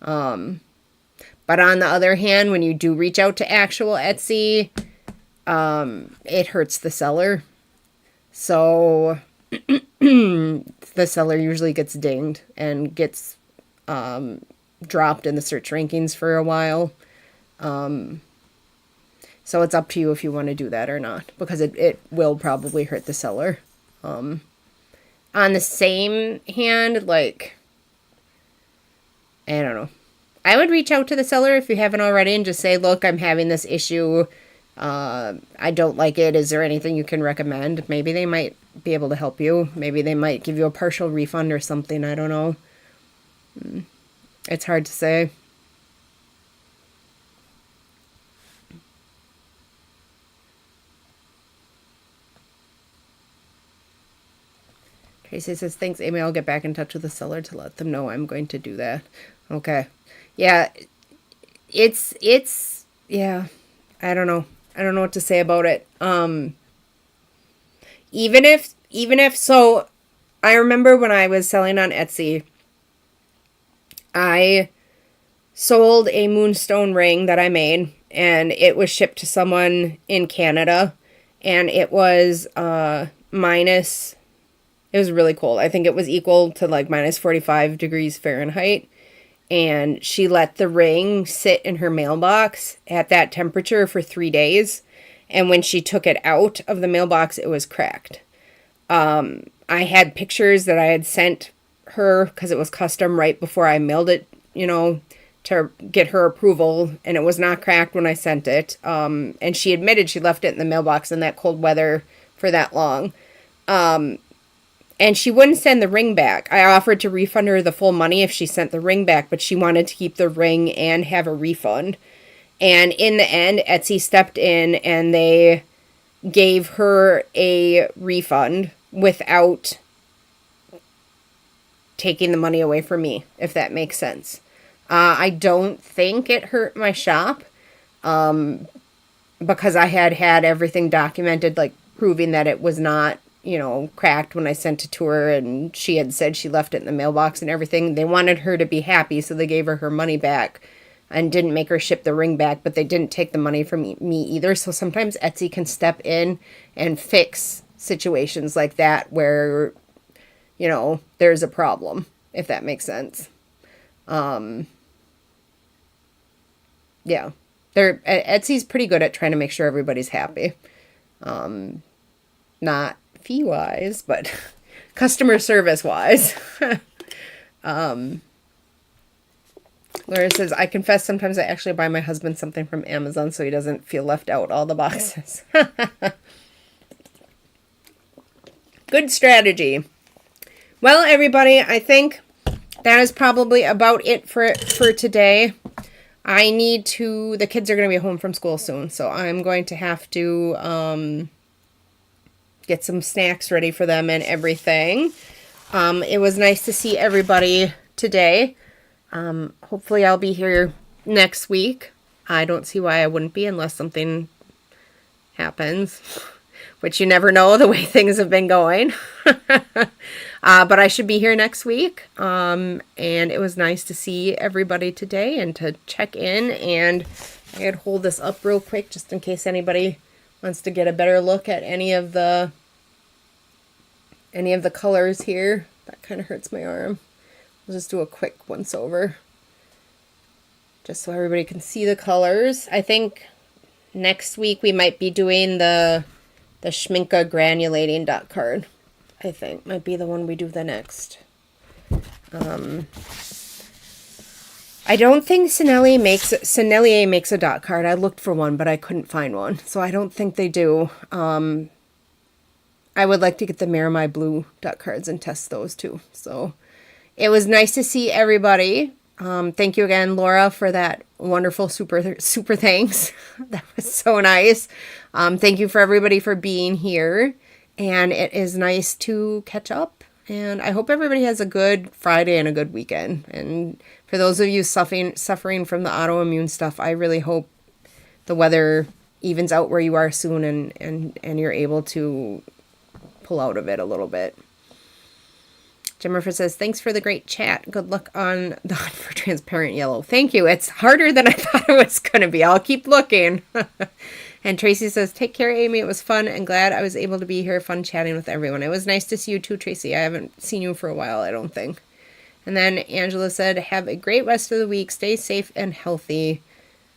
But on the other hand, when you do reach out to actual Etsy, it hurts the seller. So the seller usually gets dinged and gets dropped in the search rankings for a while. So it's up to you if you want to do that or not, because it will probably hurt the seller. On the same hand, like, I don't know. I would reach out to the seller if you haven't already and just say, look, I'm having this issue. I don't like it. Is there anything you can recommend? Maybe they might be able to help you. Maybe they might give you a partial refund or something. I don't know. It's hard to say. Tracy says, thanks, Amy. I'll get back in touch with the seller to let them know I'm going to do that. Okay. Yeah. Yeah. I don't know. I don't know what to say about it. Even if, so I remember when I was selling on Etsy, I sold a moonstone ring that I made, and it was shipped to someone in Canada, and it was, minus, it was really cold. I think it was equal to like minus 45 degrees Fahrenheit. And she let the ring sit in her mailbox at that temperature for 3 days. And when she took it out of the mailbox, it was cracked. I had pictures that I had sent her because it was custom right before I mailed it, you know, to get her approval. And it was not cracked when I sent it. And she admitted she left it in the mailbox in that cold weather for that long. And she wouldn't send the ring back. I offered to refund her the full money if she sent the ring back, but she wanted to keep the ring and have a refund. And in the end, Etsy stepped in and they gave her a refund without taking the money away from me, if that makes sense. I don't think it hurt my shop, because I had everything documented, like proving that it was not, you know, cracked when I sent it to her, and she had said she left it in the mailbox and everything. They wanted her to be happy, so they gave her money back and didn't make her ship the ring back, but they didn't take the money from me either. So sometimes Etsy can step in and fix situations like that where, you know, there's a problem, if that makes sense. Yeah. Etsy's pretty good at trying to make sure everybody's happy. Not fee-wise, but customer service-wise. Laura says, I confess sometimes I actually buy my husband something from Amazon so he doesn't feel left out all the boxes. Good strategy. Well, everybody, I think that is probably about it for today. I need to, the kids are going to be home from school soon, so I'm going to have to get some snacks ready for them and everything. It was nice to see everybody today. Hopefully I'll be here next week. I don't see why I wouldn't be unless something happens, which you never know the way things have been going. But I should be here next week. And it was nice to see everybody today and to check in. And I could hold this up real quick just in case anybody wants to get a better look at any of the colors here. That kind of hurts my arm. We'll just do a quick once over just so everybody can see the colors. I think next week we might be doing the Schmincke granulating dot card. I think might be the one we do the next. I don't think Sennelier makes a dot card. I looked for one, but I couldn't find one. So I don't think they do. I would like to get the Miramai Blue dot cards and test those too. So it was nice to see everybody. Thank you again, Laura, for that wonderful super thanks. That was so nice. Thank you for everybody for being here. And it is nice to catch up. And I hope everybody has a good Friday and a good weekend. And for those of you suffering from the autoimmune stuff, I really hope the weather evens out where you are soon and you're able to pull out of it a little bit. Jennifer says, thanks for the great chat. Good luck on the hunt for transparent yellow. Thank you. It's harder than I thought it was going to be. I'll keep looking. And Tracy says, take care, Amy. It was fun and glad I was able to be here. Fun chatting with everyone. It was nice to see you too, Tracy. I haven't seen you for a while, I don't think. And then Angela said, have a great rest of the week. Stay safe and healthy.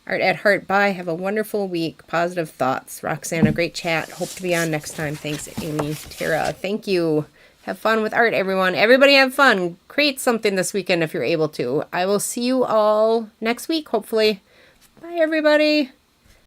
Art at Heart, bye. Have a wonderful week. Positive thoughts. Roxanne, great chat. Hope to be on next time. Thanks, Amy. Tara, thank you. Have fun with art, everyone. Everybody have fun. Create something this weekend if you're able to. I will see you all next week, hopefully. Bye, everybody.